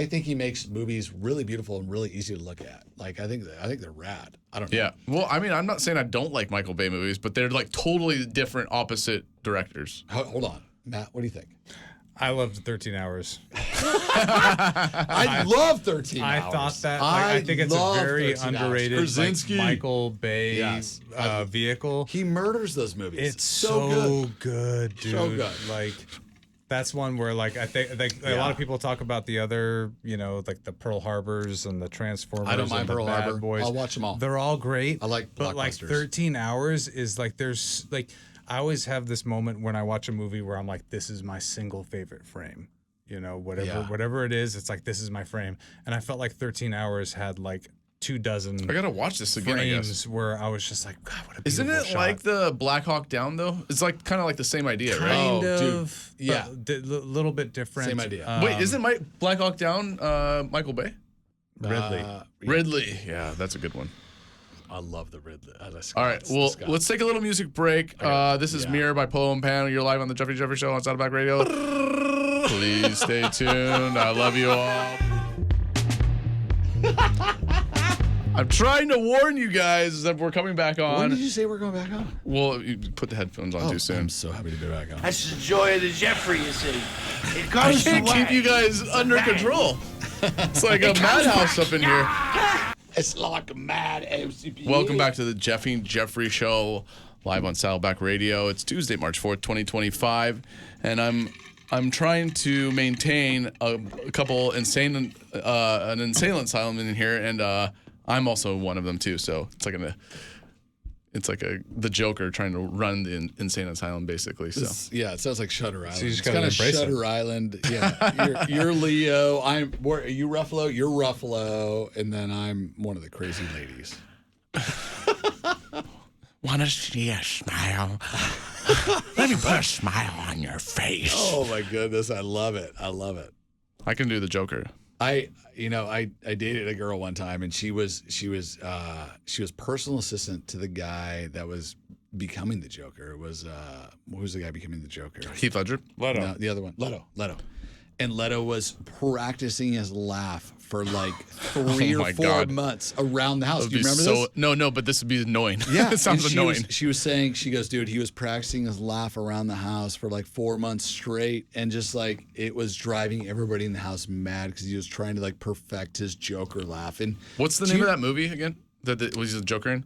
think he makes movies really beautiful and really easy to look at. Like I think they're rad. I don't know. Yeah. Well, I mean, I'm not saying I don't like Michael Bay movies, but they're like totally different, opposite directors. Hold on, Matt. What do you think? I loved 13 Hours. I love 13 Hours. I thought that. I think it's a very underrated Michael Bay vehicle. He murders those movies. It's so good, dude. So good. Like, that's one where like I think a lot of people talk about the other, like the Pearl Harbors and the Transformers. I don't mind and the Pearl Bad Harbor. Boys. I'll watch them all. They're all great. I like but like blockbusters. 13 Hours is like there's like. I always have this moment when I watch a movie where I'm like, this is my single favorite frame. Whatever it is, it's like, this is my frame. And I felt like 13 Hours had like 24 I gotta watch this again, I guess. where I was just like, God, what a beautiful Isn't it shot. like the Black Hawk Down, though? It's like kind of like the same idea, right? Kind Oh, of, dude. Yeah. a little bit different. Same idea. Wait, isn't Black Hawk Down Michael Bay? Ridley. Ridley. Yeah, that's a good one. I love the Ridley. All right, well, let's take a little music break. This is Mirror by Polo and Pan. You're live on the Jeffrey Show on Saddleback Radio. Please stay tuned. I love you all. I'm trying to warn you guys that we're coming back on. When did you say we're going back on? Well, you put the headphones on too soon. I'm so happy to be back on. That's the joy of the Jeffrey, you see. It I goes can't away. keep you guys under control. It's like a madhouse up in here. It's like a mad MCP. Welcome back to the Jeffrey Show, live on Saddleback Radio. It's Tuesday, March 4th, 2025, and I'm trying to maintain an insane asylum in here, and I'm also one of them too. So it's like the Joker trying to run the insane asylum, basically. So it sounds like Shutter Island. So you just it's kind of embrace Shutter Island. Yeah, you're Leo. Are you Ruffalo? You're Ruffalo, and then I'm one of the crazy ladies. Want to see a smile? Let me put a smile on your face. Oh my goodness, I love it. I love it. I can do the Joker. I dated a girl one time, and she was personal assistant to the guy that was becoming the Joker. It was what was the guy becoming the Joker? Heath Ledger? Leto. No, the other one. Leto. And Leto was practicing his laugh for like 3 or 4 months around the house. Do you remember this? No, but this would be annoying. Yeah, it sounds annoying. She was saying, she goes, dude, he was practicing his laugh around the house for like 4 months straight, and just like it was driving everybody in the house mad because he was trying to like perfect his Joker laugh. And what's the name of that movie again? That was the Joker in?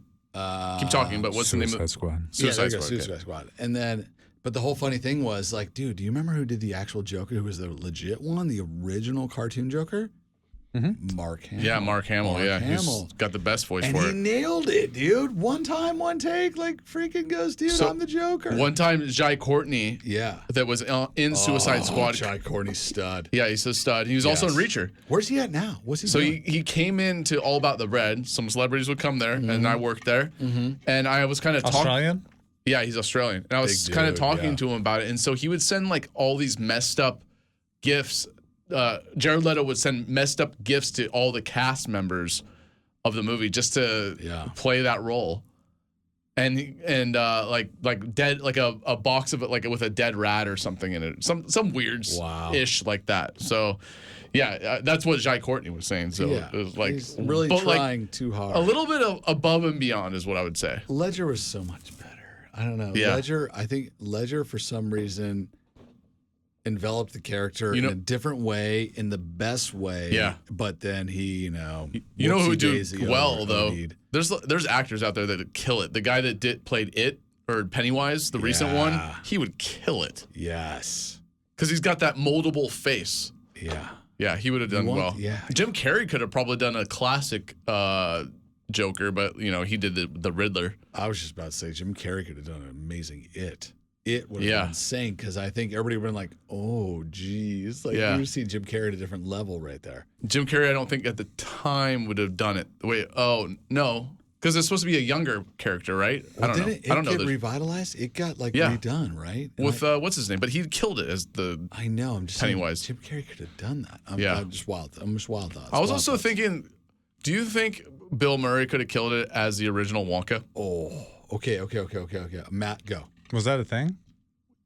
Keep talking, but what's the name of Suicide Squad? Suicide Squad. And then, but the whole funny thing was like, dude, do you remember who did the actual Joker? Who was the legit one, the original cartoon Joker? Mm-hmm. Mark Hamill. Yeah, Mark Hamill. He's got the best voice and for he it. nailed it, dude. One time, one take, like freaking goes, dude, I'm the Joker. One time, Jai Courtney, yeah, that was in Suicide Squad. Jai Courtney stud. Yeah, he's a stud. He was also in Reacher. Where's he at now? What's he So doing? he came into All About the Red. Some celebrities would come there, and I worked there. And I was kind of Australian? Yeah, he's Australian. And I was kind of talking to him about it. And so he would send like all these messed up gifts. Jared Leto would send messed up gifts to all the cast members of the movie just to play that role. And like dead, like a box of it, like with a dead rat or something in it. Some weird ish like that. So yeah, that's what Jai Courtney was saying. So it was like he's really trying too hard. A little bit of above and beyond is what I would say. Ledger was so much better. I don't know. Yeah. I think Ledger for some reason enveloped the character in a different way, in the best way. Yeah. But then he, you know who would do well though? There's actors out there that would kill it. The guy that played It or Pennywise, the recent one, he would kill it. Yes. Because he's got that moldable face. Yeah. Yeah, he would have done well. Yeah. Jim Carrey could have probably done a classic Joker, but he did the Riddler. I was just about to say Jim Carrey could have done an amazing It. It would have been insane because I think everybody would have been like, oh, geez. Like, you see Jim Carrey at a different level right there. Jim Carrey, I don't think at the time would have done it. Wait, no. Because it's supposed to be a younger character, right? Well, I don't know. I don't know. It get revitalized? It got redone, right? With, what's his name? But he killed it as the I know. I'm just Pennywise. saying, Jim Carrey could have done that. I'm just wild thoughts. I was also thinking Do you think Bill Murray could have killed it as the original Wonka? Oh, okay. Matt, go. Was that a thing?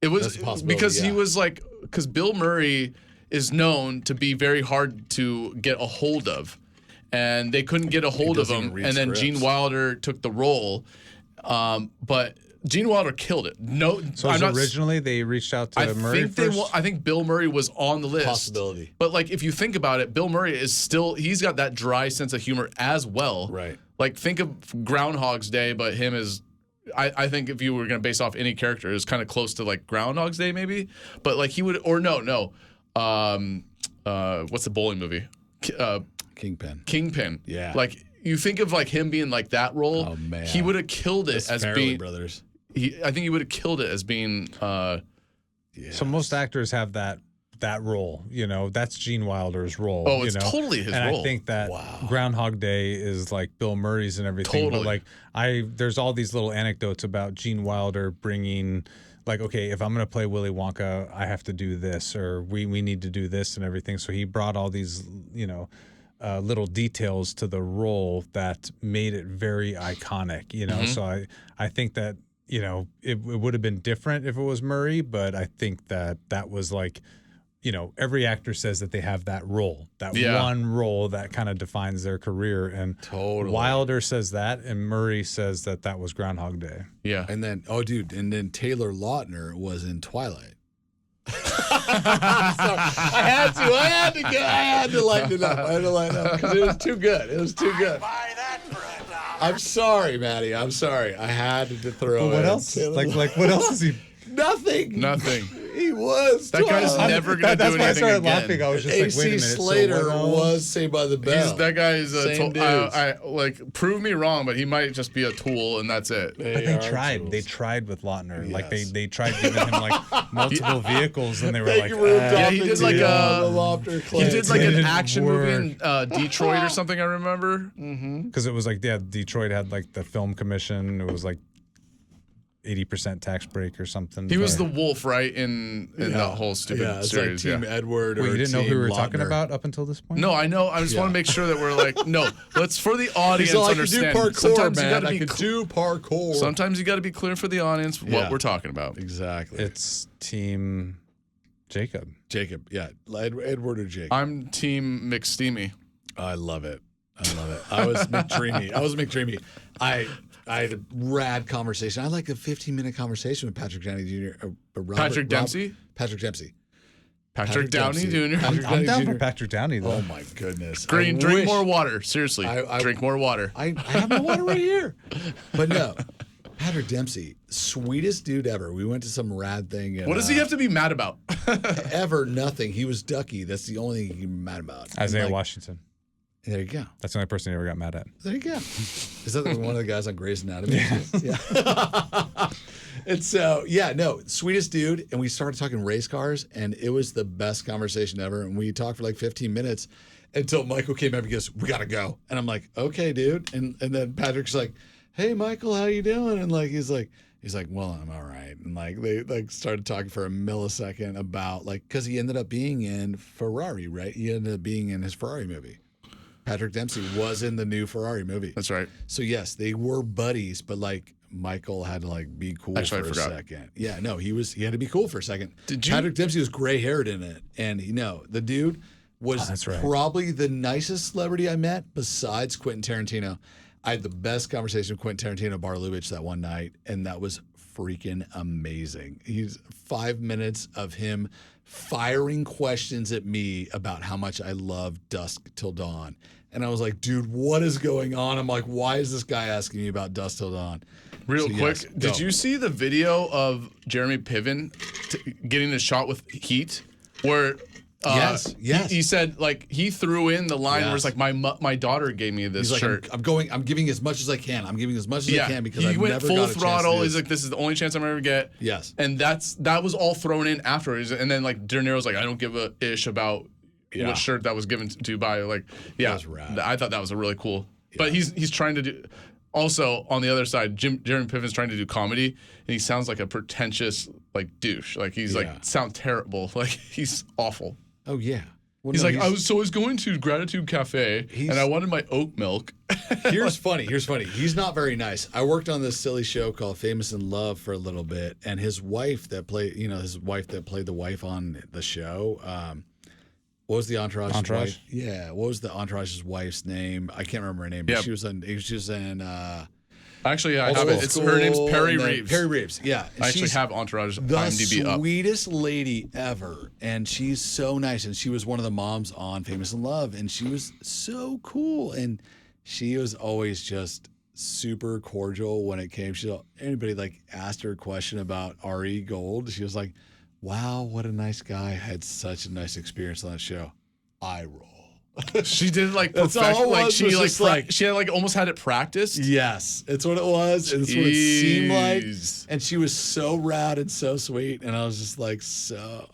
It was because he was like, because Bill Murray is known to be very hard to get a hold of, and they couldn't get a hold of him. And then Gene Wilder took the role, but Gene Wilder killed it. No, so originally they reached out to Murray first? I think Bill Murray was on the list. Possibility. But like, if you think about it, Bill Murray is still, he's got that dry sense of humor as well. Right. Like, think of Groundhog's Day, but him as, I think if you were going to base off any character, it was kind of close to like Groundhog's Day maybe. But like he would, or no. What's the bowling movie? Kingpin. Yeah. Like, you think of like him being like that role. Oh man. He would have killed it as being Brothers. I think he would have killed it as being. So most actors have that role, you know. That's Gene Wilder's role. Oh, it's totally his role. And I think that Groundhog Day is like Bill Murray's and everything. Totally. But like there's all these little anecdotes about Gene Wilder bringing, like, okay, if I'm going to play Willy Wonka, I have to do this, or we need to do this and everything. So he brought all these, you know, little details to the role that made it very iconic, you know. So I think that, you know, it would have been different if it was Murray, but I think that was like, you know, every actor says that they have that role, one role that kind of defines their career. And Wilder says that, and Murray says that was Groundhog Day. Yeah. And then, Taylor Lautner was in Twilight. I had to lighten it up. Because it was too good. I'm sorry, Maddie. I'm sorry. I had to throw what else? Like what else is he? Nothing. He was. That guy's never going to do anything again. That's why I started laughing. I was just like, wait a minute. Slater was Saved by the Bell. That guy is a tool. Prove me wrong, but he might just be a tool, and that's it. But they tried. Tools. They tried with Lautner. Yes. Like they tried giving him like multiple vehicles, and they were like, he did like an action movie in Detroit or something. I remember. Because it was like Detroit had like the film commission. It was like 80% tax break or something. He was the wolf, right, in that whole stupid series. Like Team Edward. Wait, you didn't know who we were Lautner. talking about up until this point? No, I know. I just want to make sure that we're like, no. Let's for the audience understand. Sometimes you got to do parkour. Sometimes you got to be clear for the audience what we're talking about. Exactly. It's Team Jacob. Yeah, Edward or Jacob. I'm Team McSteamy. I love it. I was McDreamy. I had a rad conversation. I like a 15-minute conversation with Patrick Downey Jr. Patrick Dempsey. Patrick Dempsey. Patrick Downey Jr. I'm down for Patrick Downey, though. Oh, my goodness. Drink more water. Seriously. Drink more water. I have my water right here. But no, Patrick Dempsey, sweetest dude ever. We went to some rad thing. What does he have to be mad about? Ever nothing. He was Ducky. That's the only thing he can be mad about. Isaiah Washington. There you go. That's the only person he ever got mad at. There you go. Is that one of the guys on Grey's Anatomy? Yeah. And so, sweetest dude. And we started talking race cars, and it was the best conversation ever. And we talked for like 15 minutes until Michael came up and goes, "We got to go." And I'm like, "Okay, dude." And then Patrick's like, "Hey, Michael, how you doing?" And like, he's like, "Well, I'm all right." And like, they like started talking for a millisecond about like, because he ended up being in Ferrari, right? He ended up being in his Ferrari movie. Patrick Dempsey was in the new Ferrari movie. That's right. So yes, they were buddies, but like Michael had to like be cool for a second. Yeah, no, he had to be cool for a second. Patrick Dempsey was gray haired in it, and the dude was probably the nicest celebrity I met besides Quentin Tarantino. I had the best conversation with Quentin Tarantino Bar Lubitsch that one night, and that was freaking amazing. He's 5 minutes of him firing questions at me about how much I love Dusk Till Dawn. And I was like, dude, what is going on? I'm like, why is this guy asking me about Dusk Till Dawn? Real quick, did you see the video of Jeremy Piven getting a shot with Heat where yes. He said like he threw in the line where it's like my daughter gave me this shirt. I'm giving as much as I can. I'm giving as much as I can because I went full throttle. He's like, this is the only chance I'm ever get. Yes. And that was all thrown in afterwards. And then like De Niro's like, I don't give a ish about what shirt that was given to by like that was rad. I thought that was a really cool. Yeah. But he's trying to do. Also, on the other side, Jeremy Piven's trying to do comedy, and he sounds like a pretentious like douche. Like he's like sound terrible. Like he's awful. Oh yeah. He's like, I was going to Gratitude Cafe and I wanted my oat milk. Here's funny. He's not very nice. I worked on this silly show called Famous in Love for a little bit, and his wife that played the wife on the show. What was the Entourage's wife? Yeah, what was the Entourage's wife's name? I can't remember her name. But she was in. Actually, I have it. Her name's Perry Reeves. Perry Reeves, yeah. I actually have Entourage IMDb the up. sweetest lady ever, and she's so nice. And she was one of the moms on Famous in Love, and she was so cool. And she was always just super cordial when it came. Anybody like asked her a question about R.E. Gold, she was like, "Wow, what a nice guy! I had such a nice experience on that show." Eye roll. She did like perfect, like she had like almost had it practiced. Yes, it's what it was. And it's what it seemed like. And she was so rad and so sweet. And I was just like,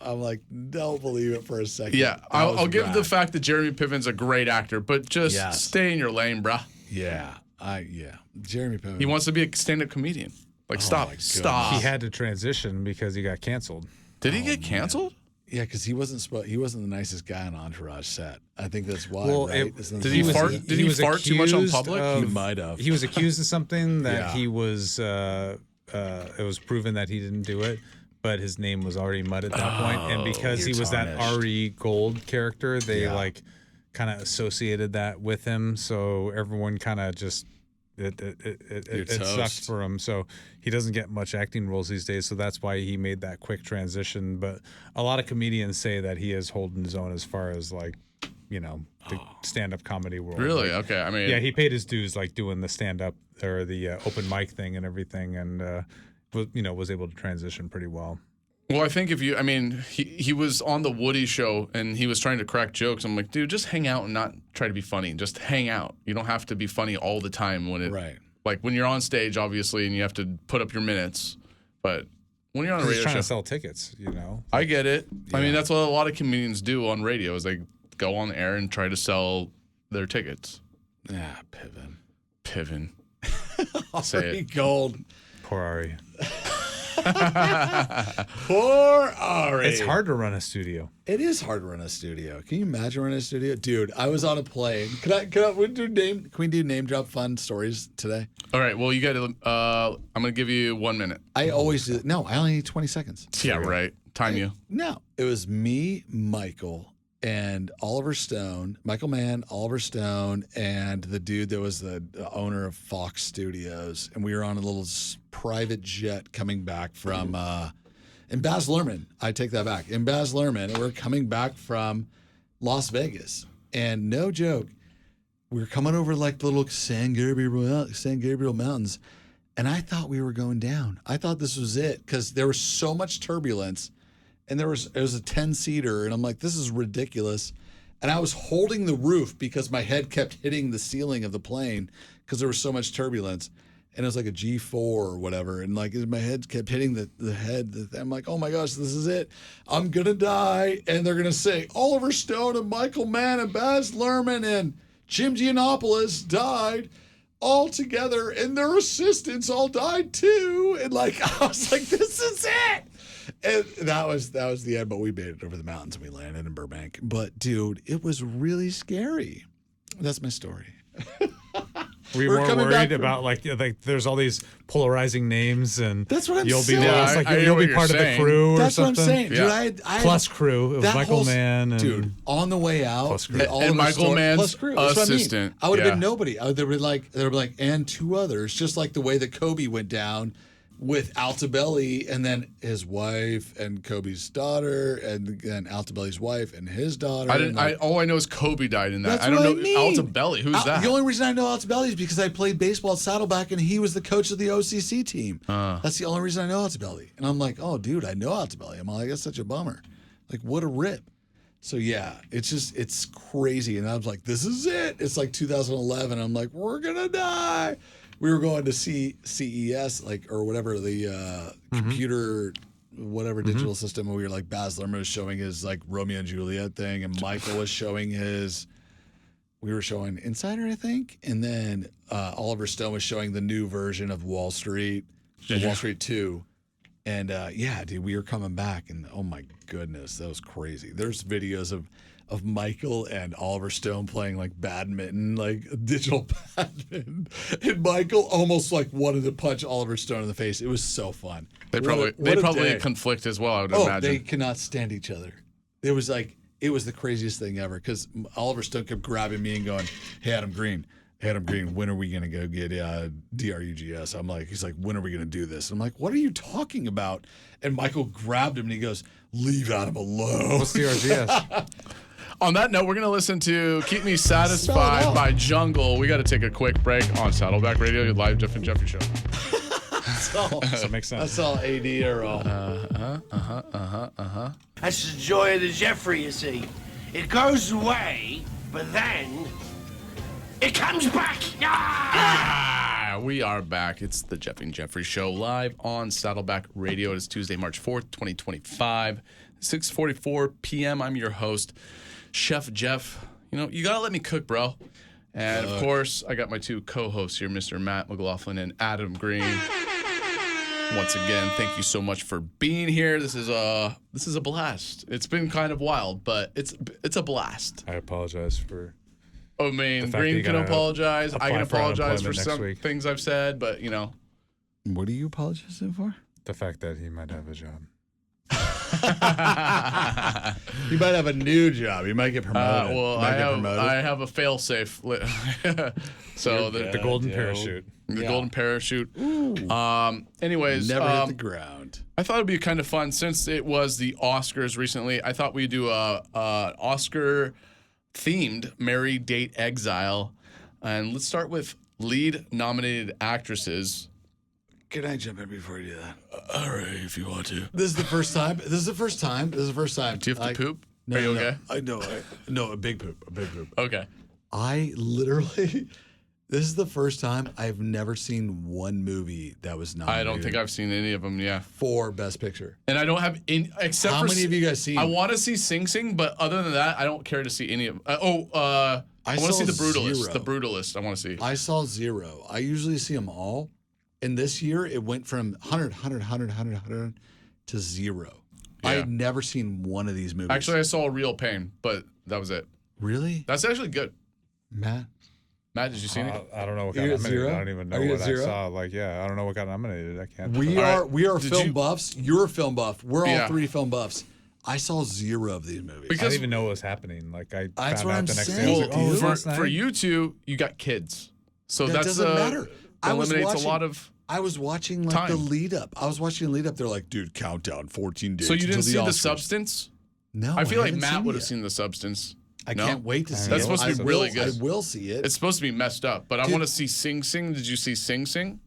I'm like, don't believe it for a second. Yeah, I'll give the fact that Jeremy Piven's a great actor, but just stay in your lane, bruh. Yeah, Jeremy Piven. He wants to be a stand-up comedian. Like, stop. He had to transition because he got canceled. Did he get canceled? Yeah, because he wasn't the nicest guy on Entourage set. I think that's why. Well, right? Did he fart too much on public? He might have. He was accused of something that he was. It was proven that he didn't do it, but his name was already mud at that point. And because he was that R.E. Gold character, they kind of associated that with him. So everyone kind of just. It sucked for him, so he doesn't get much acting roles these days. So that's why he made that quick transition. But a lot of comedians say that he is holding his own as far as like, the stand-up comedy world. Really? Like, okay. I mean, yeah, he paid his dues, like doing the stand-up or the open mic thing and everything, and was able to transition pretty well. Well, I think he was on the Woody show and he was trying to crack jokes. I'm like, dude, just hang out and not try to be funny. Just hang out. You don't have to be funny all the time like when you're on stage, obviously, and you have to put up your minutes. But when you're on a radio show, trying to sell tickets, I get it. Yeah. I mean, that's what a lot of comedians do on radio is they go on the air and try to sell their tickets. Yeah, Piven. Say it. Gold. Poor Ari. Poor Ari. It's hard to run a studio. It is hard to run a studio. Can you imagine running a studio? Dude, I was on a plane. Can we do name drop fun stories today? All right. Well, you got to, I'm going to give you 1 minute. I always do. No, I only need 20 seconds. Yeah, right. Time you. No, it was me, Michael, and Oliver Stone, Michael Mann, Oliver Stone, and the dude that was the owner of Fox Studios. And we were on a little private jet coming back from, in Baz Luhrmann. I take that back. In Baz Luhrmann, and we're coming back from Las Vegas. And no joke, we were coming over like the little San Gabriel Mountains. And I thought we were going down. I thought this was it because there was so much turbulence. And it was a 10-seater, and I'm like, this is ridiculous. And I was holding the roof because my head kept hitting the ceiling of the plane because there was so much turbulence. And it was like a G4 or whatever. And like my head kept hitting the head. I'm like, oh my gosh, this is it. I'm going to die. And they're going to say Oliver Stone and Michael Mann and Baz Luhrmann and Jim Giannopoulos died all together. And their assistants all died too. And like, I was like, this is it. And that was the end, but we made it over the mountains and we landed in Burbank. But dude, it was really scary. That's my story. Were you more worried about like there's all these polarizing names and that's what I'm you'll saying. Be lost, like you'll be part of the crew that's or something. That's what I'm saying, yeah. dude. I plus crew. It was Michael Mann and dude on the way out. And Michael Mann's assistant. I would have been nobody. There would be like and two others, just like the way that Kobe went down. With Altobelli and then his wife and Kobe's daughter and then Altobelli's wife and his daughter. All I know is Kobe died in that. I don't know Altobelli. Who's that? The only reason I know Altobelli is because I played baseball at Saddleback and he was the coach of the OCC team. That's the only reason I know Altobelli. And I'm like, oh, dude, I know Altobelli. I'm like, that's such a bummer. Like, what a rip. So yeah, it's crazy. And I was like, this is it. It's like 2011. I'm like, we're gonna die. We were going to see CES, like, or whatever, the computer, whatever digital system. And we were like, Baz Luhrmann was showing his like Romeo and Juliet thing, and Michael was showing we were showing Insider, I think. And then Oliver Stone was showing the new version of Wall Street, Wall Street 2. And yeah, dude, we were coming back, and oh my goodness, that was crazy. There's videos of Michael and Oliver Stone playing like badminton, like digital badminton, and Michael almost like wanted to punch Oliver Stone in the face. It was so fun. They probably conflict as well, I would imagine. They cannot stand each other. It was the craziest thing ever because Oliver Stone kept grabbing me and going, "Hey, Adam Green, when are we going to go get DRUGS?" He's like, "When are we going to do this?" I'm like, "What are you talking about?" And Michael grabbed him and he goes, "Leave Adam alone." What's DRGS? On that note, we're going to listen to Keep Me Satisfied by Jungle. We got to take a quick break on Saddleback Radio, your live Jeff and Jeffrey show. Does that make sense? That's all AD or all. That's the joy of the Jeffrey, you see. It goes away, but then it comes back. We are back. It's the Jeff and Jeffrey show live on Saddleback Radio. It is Tuesday, March 4th, 2025, 6:44 p.m. I'm your host, Chef Jeff. You know, you got to let me cook, bro. And, of course, I got my two co-hosts here, Mr. Matt McLaughlin and Adam Green. Once again, thank you so much for being here. This is a blast. It's been kind of wild, but it's a blast. I apologize for... I mean, Green can apologize. I can apologize for some things I've said, but, you know. What are you apologizing for? The fact that he might have a job. He might have a new job. He might get promoted. I have a fail-safe. So the golden parachute. The golden parachute. Anyways. Never hit the ground. I thought it would be kind of fun since it was the Oscars recently. I thought we'd do a Oscar-themed Marry, Date, Exile. And let's start with lead nominated actresses. Can I jump in before you do that? All right, if you want to. This is the first time. This is the first time. Do you have to poop? No, Are you okay? No, a big poop. Okay. I literally, this is the first time I've never seen one movie that was nominated. I don't think I've seen any of them, yeah. For Best Picture. And I don't have, except How many have you guys seen? I want to see Sing Sing, but other than that, I don't care to see any of them. I want to see The Brutalist. Zero. The Brutalist, I want to see. I saw zero. I usually see them all. And this year, it went from 100 to zero. Yeah. I had never seen one of these movies. Actually, I saw Real Pain, but that was it. Really? That's actually good. Matt, did you see it? I don't know what got nominated. I don't even know what I saw. I don't know what got nominated. I can't. We are film buffs. You're a film buff. We're all three film buffs. I saw zero of these movies. I didn't even know what was happening. Like I That's found what out I'm the next saying, day. I was like, for you two, you got kids, so That that's doesn't matter. Eliminates a lot of. I was watching like time. the lead up. They're like, dude, countdown 14 days. So you didn't until see the The Oscars. Substance? No, I feel like haven't Matt seen would it have yet. seen The Substance. I No? can't wait to see That's it. supposed to be really good. I will see it. It's supposed to be messed up, but I want to see Sing Sing. Did you see Sing Sing?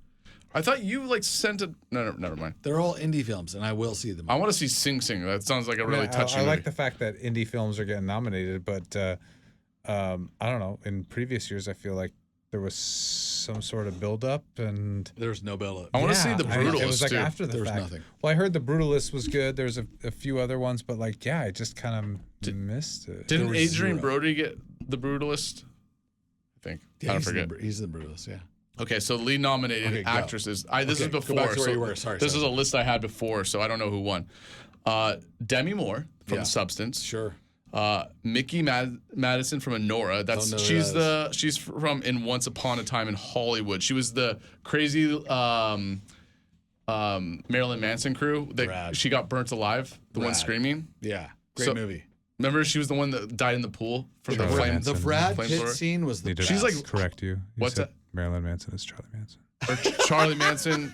I thought you sent it. No, never mind. They're all indie films, and I will see them. I want to see Sing Sing. That sounds like a really touching I movie. like the fact that indie films are getting nominated, but I don't know. In previous years, I feel like there was some sort of build-up, and There's no build-up. I want to see The Brutalist, it was like too. after the There was fact. nothing. Well, I heard The Brutalist was good. There's a few other ones, but I just kind of missed it. Didn't was Adrian zero. Brody get The Brutalist? I think. I forget. He's the Brutalist, yeah. Okay, so lead nominated Okay, go. actresses. This is Okay, go before. back to where so you were. Sorry, this sorry. is a list I had before, so I don't know who won. Demi Moore from Yeah. The Substance. Sure. Mickey Madison from Anora. Don't know who She's from In Once Upon a Time in Hollywood. She was the crazy Marilyn Manson crew that Rad. she got burnt alive. The one Rad. screaming. Yeah. Great So- movie. Remember, she was the one that died in the pool from the Charlie flame. Manson. The Brad Pitt Flamethrower. scene was the Need to best. She's like- correct you. What's said that? Marilyn Manson is Charlie Manson. Or Charlie Manson,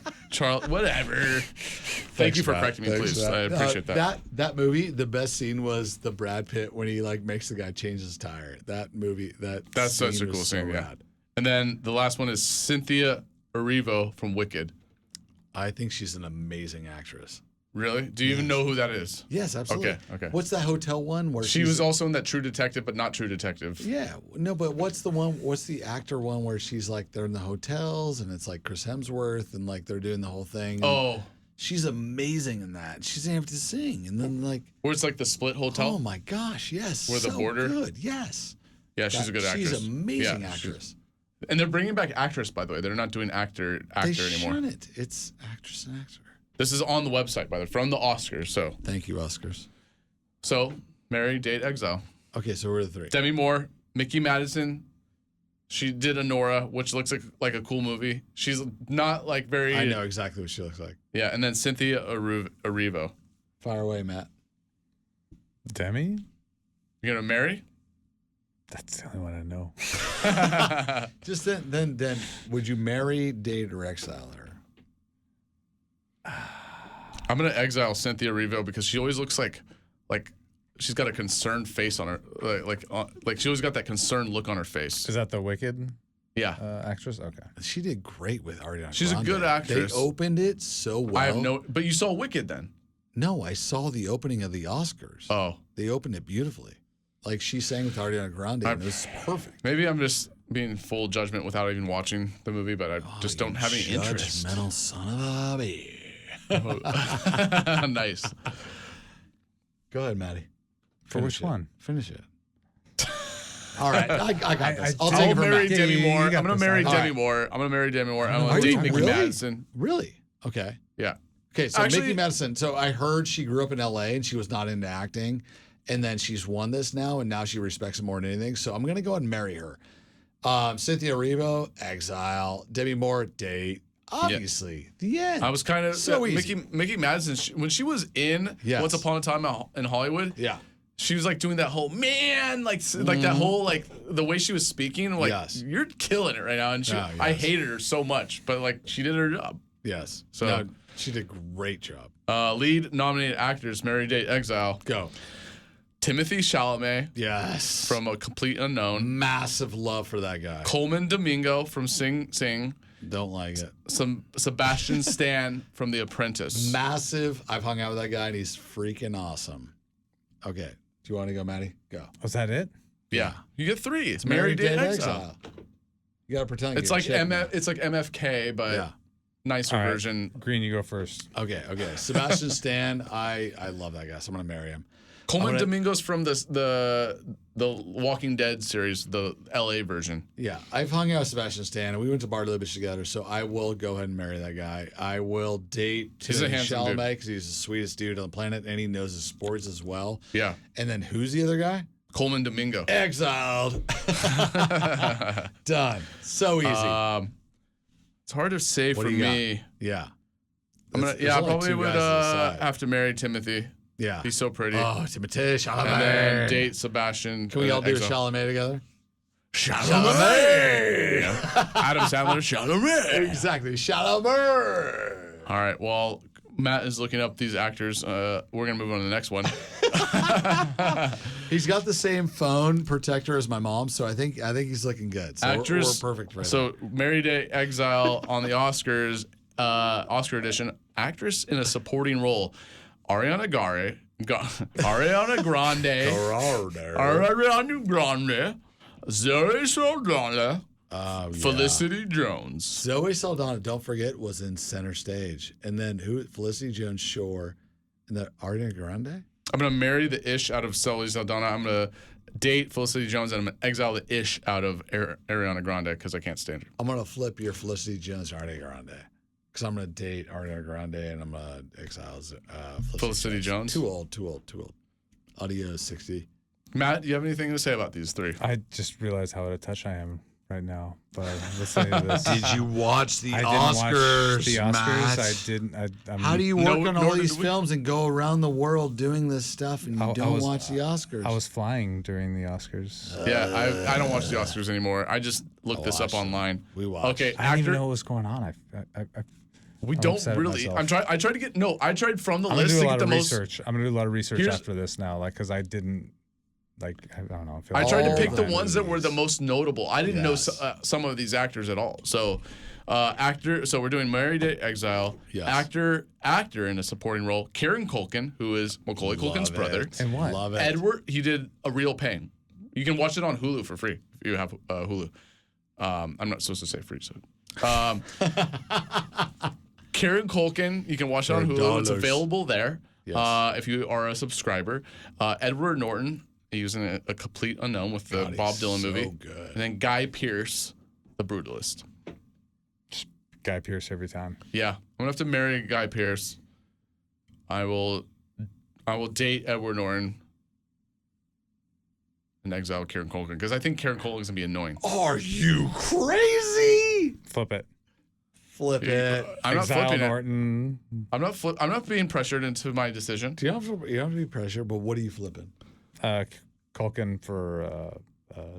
whatever. Thank you for Matt. correcting me, Thanks, please. Matt. I appreciate that. That movie, the best scene was the Brad Pitt when he makes the guy change his tire. That movie, That's scene such a was cool so scene, yeah. rad. And then the last one is Cynthia Erivo from Wicked. I think she's an amazing actress. Really? Do you even know who that is? Yes, absolutely. Okay. What's that hotel one where She was also in that True Detective, but not True Detective. Yeah, no, but what's the actor one where she's like they're in the hotels and it's like Chris Hemsworth and like they're doing the whole thing. And she's amazing in that. She doesn't have to sing, and then where it's like the Split Hotel. Oh my gosh, yes, Where the so border? Good, yes. Yeah, she's a good actress. She's an amazing Yeah, actress. And they're bringing back actress, by the way. They're not doing actor They anymore. shouldn't. It's actress and actor. This is on the website, by the way, from the Oscars. So Thank you, Oscars. So, marry, date, exile. Okay, so we're the three. Demi Moore, Mickey Madison. She did Anora, which looks like a cool movie. She's not like very. I know exactly what she looks like. Yeah, and then Cynthia Erivo. Fire away, Matt. Demi? You're gonna marry? That's the only one I know. Just then, would you marry, date, or exile her? I'm gonna exile Cynthia Erivo because she always looks like she's got a concerned face on her, like she always got that concerned look on her face. Is that the Wicked actress? Okay. She did great with Ariana She's Grande. a good actress. They opened it so well. I have no, but you saw Wicked then? No, I saw the opening of the Oscars. Oh, they opened it beautifully. Like she sang with Ariana Grande, and it was perfect. Maybe I'm just being full judgment without even watching the movie, but I just don't have any interest. Judgmental son of a bitch. Nice. Go ahead, Maddie. For which one? Finish it. All right, I got this. I'll I'll take it from marry Matt. Demi Moore. I'm got gonna this. marry All Demi right. Moore. I'm gonna marry Demi Moore. I'm Are gonna you date Mickey really? Madison. Really? Okay. Yeah. Okay, so Actually- Mickey Madison. So I heard she grew up in LA and she was not into acting. And then she's won this now, and now she respects it more than anything. So I'm going to go ahead and marry her. Cynthia Erivo, exile. Demi Moore, date. Obviously, the end. I was kind of So easy. Mickey Madison, when she was in Yes. Once Upon a Time in Hollywood, Yeah. she was like doing that whole like that whole like the way she was speaking, like Yes. you're killing it right now. And Oh, I yes. hated her so much, but like she did her job. Yes. So- No, she did a great job. Lead nominated actors: marry, date, exile. Go. Timothy Chalamet Yes. from A Complete Unknown. Massive love for that guy. Coleman Domingo from Sing Sing. Don't like it. Some Sebastian Stan from The Apprentice. Massive. I've hung out with that guy, and he's freaking awesome. Okay. Do you want to go, Maddie? Go. Was that it? Yeah, you get 3. It's marry, date, exile. You got to pretend. It's you're like a chick now. it's like MFK, but Yeah. nicer All right. version. Green, you go first. Okay. Sebastian Stan, I love that guy, so I'm gonna marry him. Coleman I'm gonna- Domingo's from the Walking Dead series, the LA version. Yeah, I've hung out with Sebastian Stan, and we went to Bar Libich together, so I will go ahead and marry that guy. I will date He's a Timothy handsome dude. Chalamet because he's the sweetest dude on the planet, and he knows his sports as well. Yeah, And then who's the other guy? Coleman Domingo. Exiled. Done. So easy. It's hard to say What for do you got? me. Yeah. I'm gonna, There's I only probably two would guys to decide. have to marry Timothy. Yeah. He's so pretty. Oh, Timothy Chalamet. And then date Sebastian. Can we and all do exile. Chalamet together? Chalamet. Adam Sandler. Chalamet. Exactly. Chalamet. All right. Well, Matt is looking up these actors. We're gonna move on to the next one. He's got the same phone protector as my mom, so I think he's looking good. So Actress. we're perfect for him. So, Marry, Date, Exile on the Oscars, Oscar edition. Actress in a supporting role: Ariana Grande, Ariana Grande, Zoe Saldana, Felicity Jones. Zoe Saldana, don't forget, was in Center Stage. And then who? Felicity Jones Shore. And then Ariana Grande? I'm going to marry the ish out of Zoe Saldana. I'm going to date Felicity Jones, and I'm going to exile the ish out of Ariana Grande because I can't stand her. I'm going to flip your Felicity Jones to Ariana Grande. Because I'm going to date Ariana Grande and I'm going to exile Felicity Jones? Too old. Audio 60. Matt, do you have anything to say about these 3? I just realized how out of touch I am right now by listening to this. Did you watch the I didn't Oscars? watch the Oscars. Matt? I didn't. I'm, How do you work on all nor these did we. films and go around the world doing this stuff and you I don't was- watch the Oscars? I was flying during the Oscars. Yeah, I don't watch the Oscars anymore. I just looked this up watched them. online. We watched. Okay, I didn't even actor. know what was going on. We I'm don't upset at really. myself. I tried to get. No, I tried from the I'm gonna list do to a get lot the of most. research. I'm gonna do a lot of research Here's- after this now, because I didn't. I don't know. I tried to All pick the the ones that were the movies. most notable. I didn't know Yes. some of these actors at all. So, actor. So we're doing Marry, Date, Exile. Yes. Actor in a supporting role. Kieran Culkin, who is Macaulay Culkin's Love brother. it. And what? Love it. Edward. He did A Real Pain. You can watch it on Hulu for free if you have Hulu. I'm not supposed to say free, so. Kieran Culkin, you can watch it on Hulu. It's $10. available there Yes. if you are a subscriber. Edward Norton, he was in a Complete Unknown with the God, Bob he's Dylan so movie. good. And then Guy Pearce, The Brutalist. Guy Pearce every time. Yeah, I'm going to have to marry Guy Pearce. I will date Edward Norton and exile Kieran Culkin because I think Kieran Culkin's gonna be annoying. Are you crazy? Flip it. Flip it. I'm not Exile flipping Norton. it. I'm not being pressured into my decision. You don't have to be pressured, but what are you flipping? Culkin for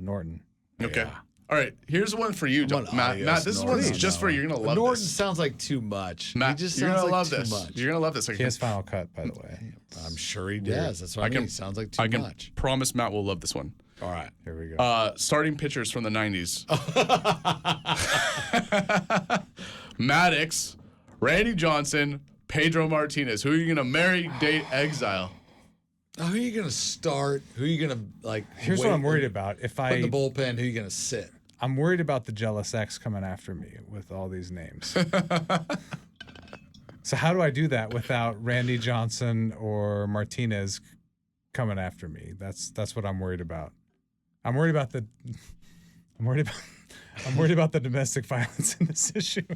Norton. Okay. All right. Here's one for you, Matt. Matt, this one's just for you. You're gonna love Norton this. sounds like too much. Matt, he just you're sounds gonna like love too this. much. You're gonna love this. He has Final Cut, by the way. I'm sure he does. That's what I mean. He sounds like too much. Promise Matt will love this one. All right. Here we go. Starting pitchers from the 90s. Maddox, Randy Johnson, Pedro Martinez. Who are you going to marry, date, exile? Who are you going to start? Who are you going to, like, Here's what I'm worried about. If put in the bullpen, who are you going to sit? I'm worried about the jealous ex coming after me with all these names. So how do I do that without Randy Johnson or Martinez coming after me? That's what I'm worried about. I'm worried about the domestic violence in this issue.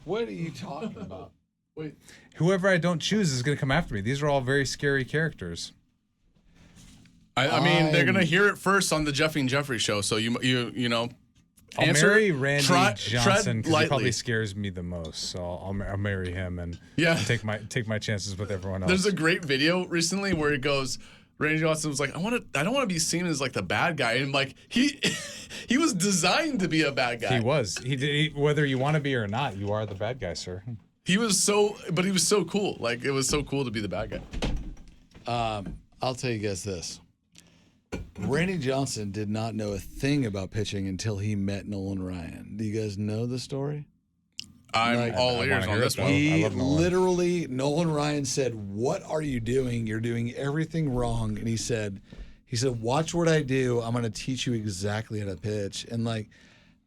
What are you talking about? Wait. Whoever I don't choose is going to come after me. These are all very scary characters. I mean, they're gonna hear it first on the Jeffy and Jeffrey show. So you know, I'll marry Randy Johnson because he lightly. probably scares me the most. So I'll marry him and take my chances with everyone else. There's a great video recently where it goes. Randy Johnson was like, I don't want to be seen as like the bad guy, and like he was designed to be a bad guy. He was. Whether you want to be or not, you are the bad guy, sir. He was so cool. Like it was so cool to be the bad guy. I'll tell you guys this. Randy Johnson did not know a thing about pitching until he met Nolan Ryan. Do you guys know the story? I'm all ears on this one. He literally, Nolan Ryan said, "What are you doing? You're doing everything wrong." And he said, "Watch what I do. I'm going to teach you exactly how to pitch." And like,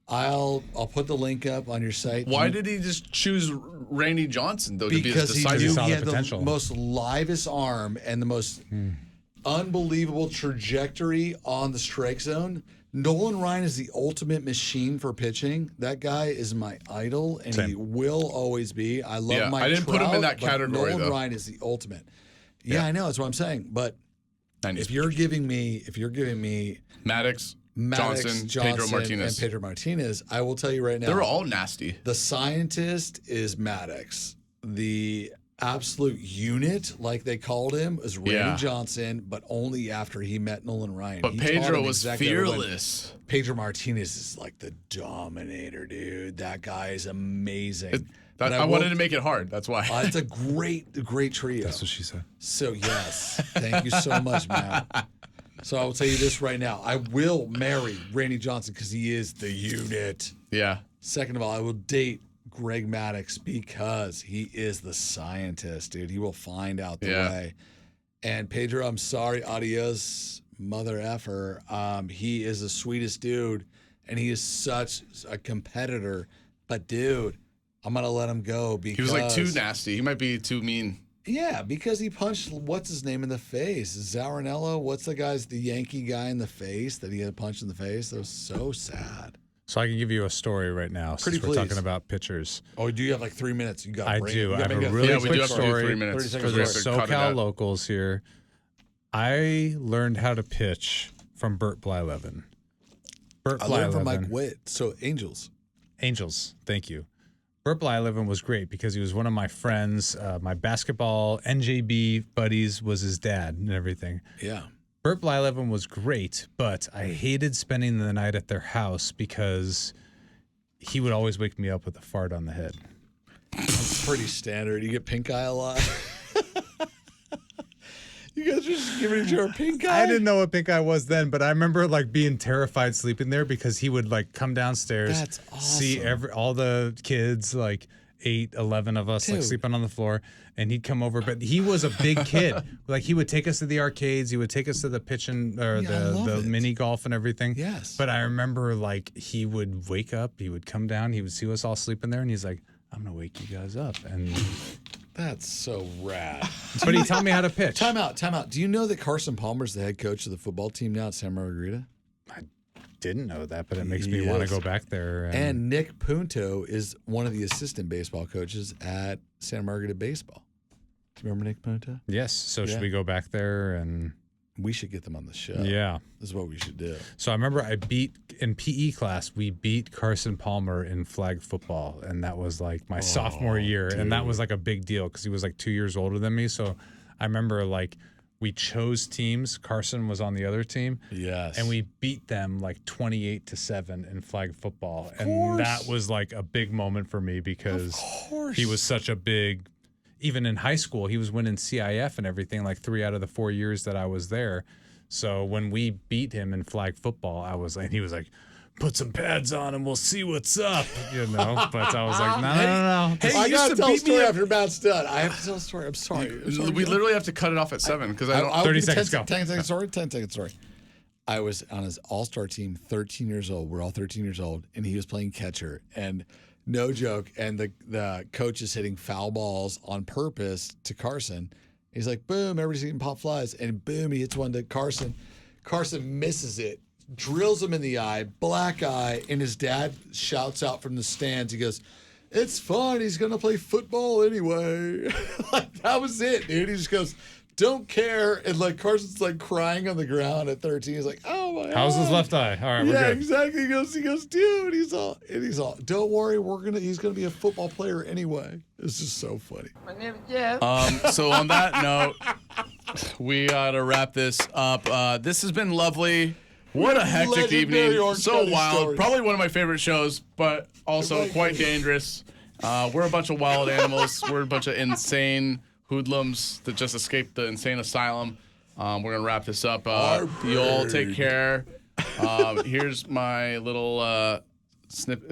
I'll put the link up on your site. Why did he just choose Randy Johnson though? Because to be his he disciple? had the most livest arm and the most unbelievable trajectory on the strike zone. Nolan Ryan is the ultimate machine for pitching. That guy is my idol, and he will always be. I love Mike I didn't put him in that but category, Nolan though. Ryan is the ultimate. Yeah, I know. That's what I'm saying. But if you're giving me Maddox, Johnson, Pedro Martinez, and Pedro Martinez, I will tell you right now, they were all nasty. The scientist is Maddox. The absolute unit, like they called him, is Randy Johnson, but only after he met Nolan Ryan. But Pedro was fearless. Pedro Martinez is like the dominator, dude. That guy is amazing. I wanted to make it hard. That's why. It's a great trio. That's what she said. So yes, thank you so much, Matt. So I will tell you this right now. I will marry Randy Johnson because he is the unit. Yeah. Second of all, I will date Greg Maddox because he is the scientist, dude. He will find out the way. And Pedro, I'm sorry, adios, mother effer. He is the sweetest dude, and he is such a competitor. But dude, I'm gonna let him go because he was like too nasty. He might be too mean. Yeah, because he punched what's his name in the face, Zarinello. What's the Yankee guy in the face that he had punched in the face? That was so sad. So I can give you a story right now. Pretty since we're talking about pitchers. Oh, do you have like 3 minutes? You got. I do. I have a really quick story 3 minutes for the SoCal locals here. I learned how to pitch from Bert Blyleven. I learned from Mike Witt. So Angels. Thank you. Bert Blyleven was great because he was one of my friends. My basketball NJB buddies was his dad and everything. Yeah. Bert Blyleven was great, but I hated spending the night at their house because he would always wake me up with a fart on the head. That's pretty standard. You get pink eye a lot. You guys are just giving each other pink eye? I didn't know what pink eye was then, but I remember like being terrified sleeping there because he would like come downstairs, That's awesome. see all the kids, like 8, 11 of us, like sleeping on the floor, and he'd come over. But he was a big kid. Like he would take us to the arcades, he would take us to the pitching or the mini golf and everything. Yes. But I remember like he would wake up, he would come down, he would see us all sleeping there, and he's like, "I'm gonna wake you guys up." And that's so rad. But he taught me how to pitch. Time out. Do you know that Carson Palmer's the head coach of the football team now at Santa Margarita? I didn't know that, but it makes me want to go back there. And Nick Punto is one of the assistant baseball coaches at Santa Margarita Baseball. Do you remember Nick Mota? Yes. So should we go back there and... We should get them on the show. Yeah. This is what we should do. So I remember in PE class, we beat Carson Palmer in flag football. And that was like my sophomore year. Dude. And that was like a big deal because he was like 2 years older than me. So I remember like we chose teams. Carson was on the other team. Yes. And we beat them like 28-7 in flag football. And that was like a big moment for me because he was such a big... Even in high school, he was winning CIF and everything like 3 out of the 4 years that I was there. So when we beat him in flag football, he was like, put some pads on and we'll see what's up, you know? But I was like, no. Hey, I got to tell a story after Matt's done. I have to tell a story. I'm sorry. We literally have to cut it off at 7 because I don't... 30 seconds, go. 10 second story. I was on his all-star team, 13 years old. We're all 13 years old, and he was playing catcher. And no joke. And the coach is hitting foul balls on purpose to Carson. He's like, boom, everybody's getting pop flies. And boom, he hits one to Carson. Carson misses it, drills him in the eye, black eye. And his dad shouts out from the stands. He goes, it's fine. He's going to play football anyway. Like, that was it, dude. He just goes, don't care. And like Carson's like crying on the ground at 13. He's like, oh my God. How's his left eye? All right, we're good. Exactly. He goes, dude, he's all, don't worry, he's gonna be a football player anyway. It's just so funny. So on that note, we gotta wrap this up. This has been lovely. What a hectic evening. So wild. Stories. Probably one of my favorite shows, but also quite dangerous. We're a bunch of wild animals. We're a bunch of insane hoodlums that just escaped the insane asylum. We're going to wrap this up. You all take care. Here's my little snip.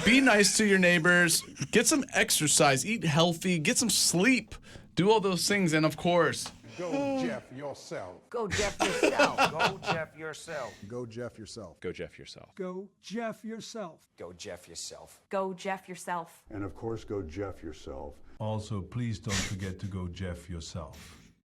Be nice to your neighbors. Get some exercise. Eat healthy. Get some sleep. Do all those things. And, of course, go Jeff yourself. Go Jeff yourself. Go Jeff yourself. Go Jeff yourself. Go Jeff yourself. Go Jeff yourself. Go Jeff yourself. Go Jeff yourself. And, of course, go Jeff yourself. Also, please don't forget to go Jeff yourself.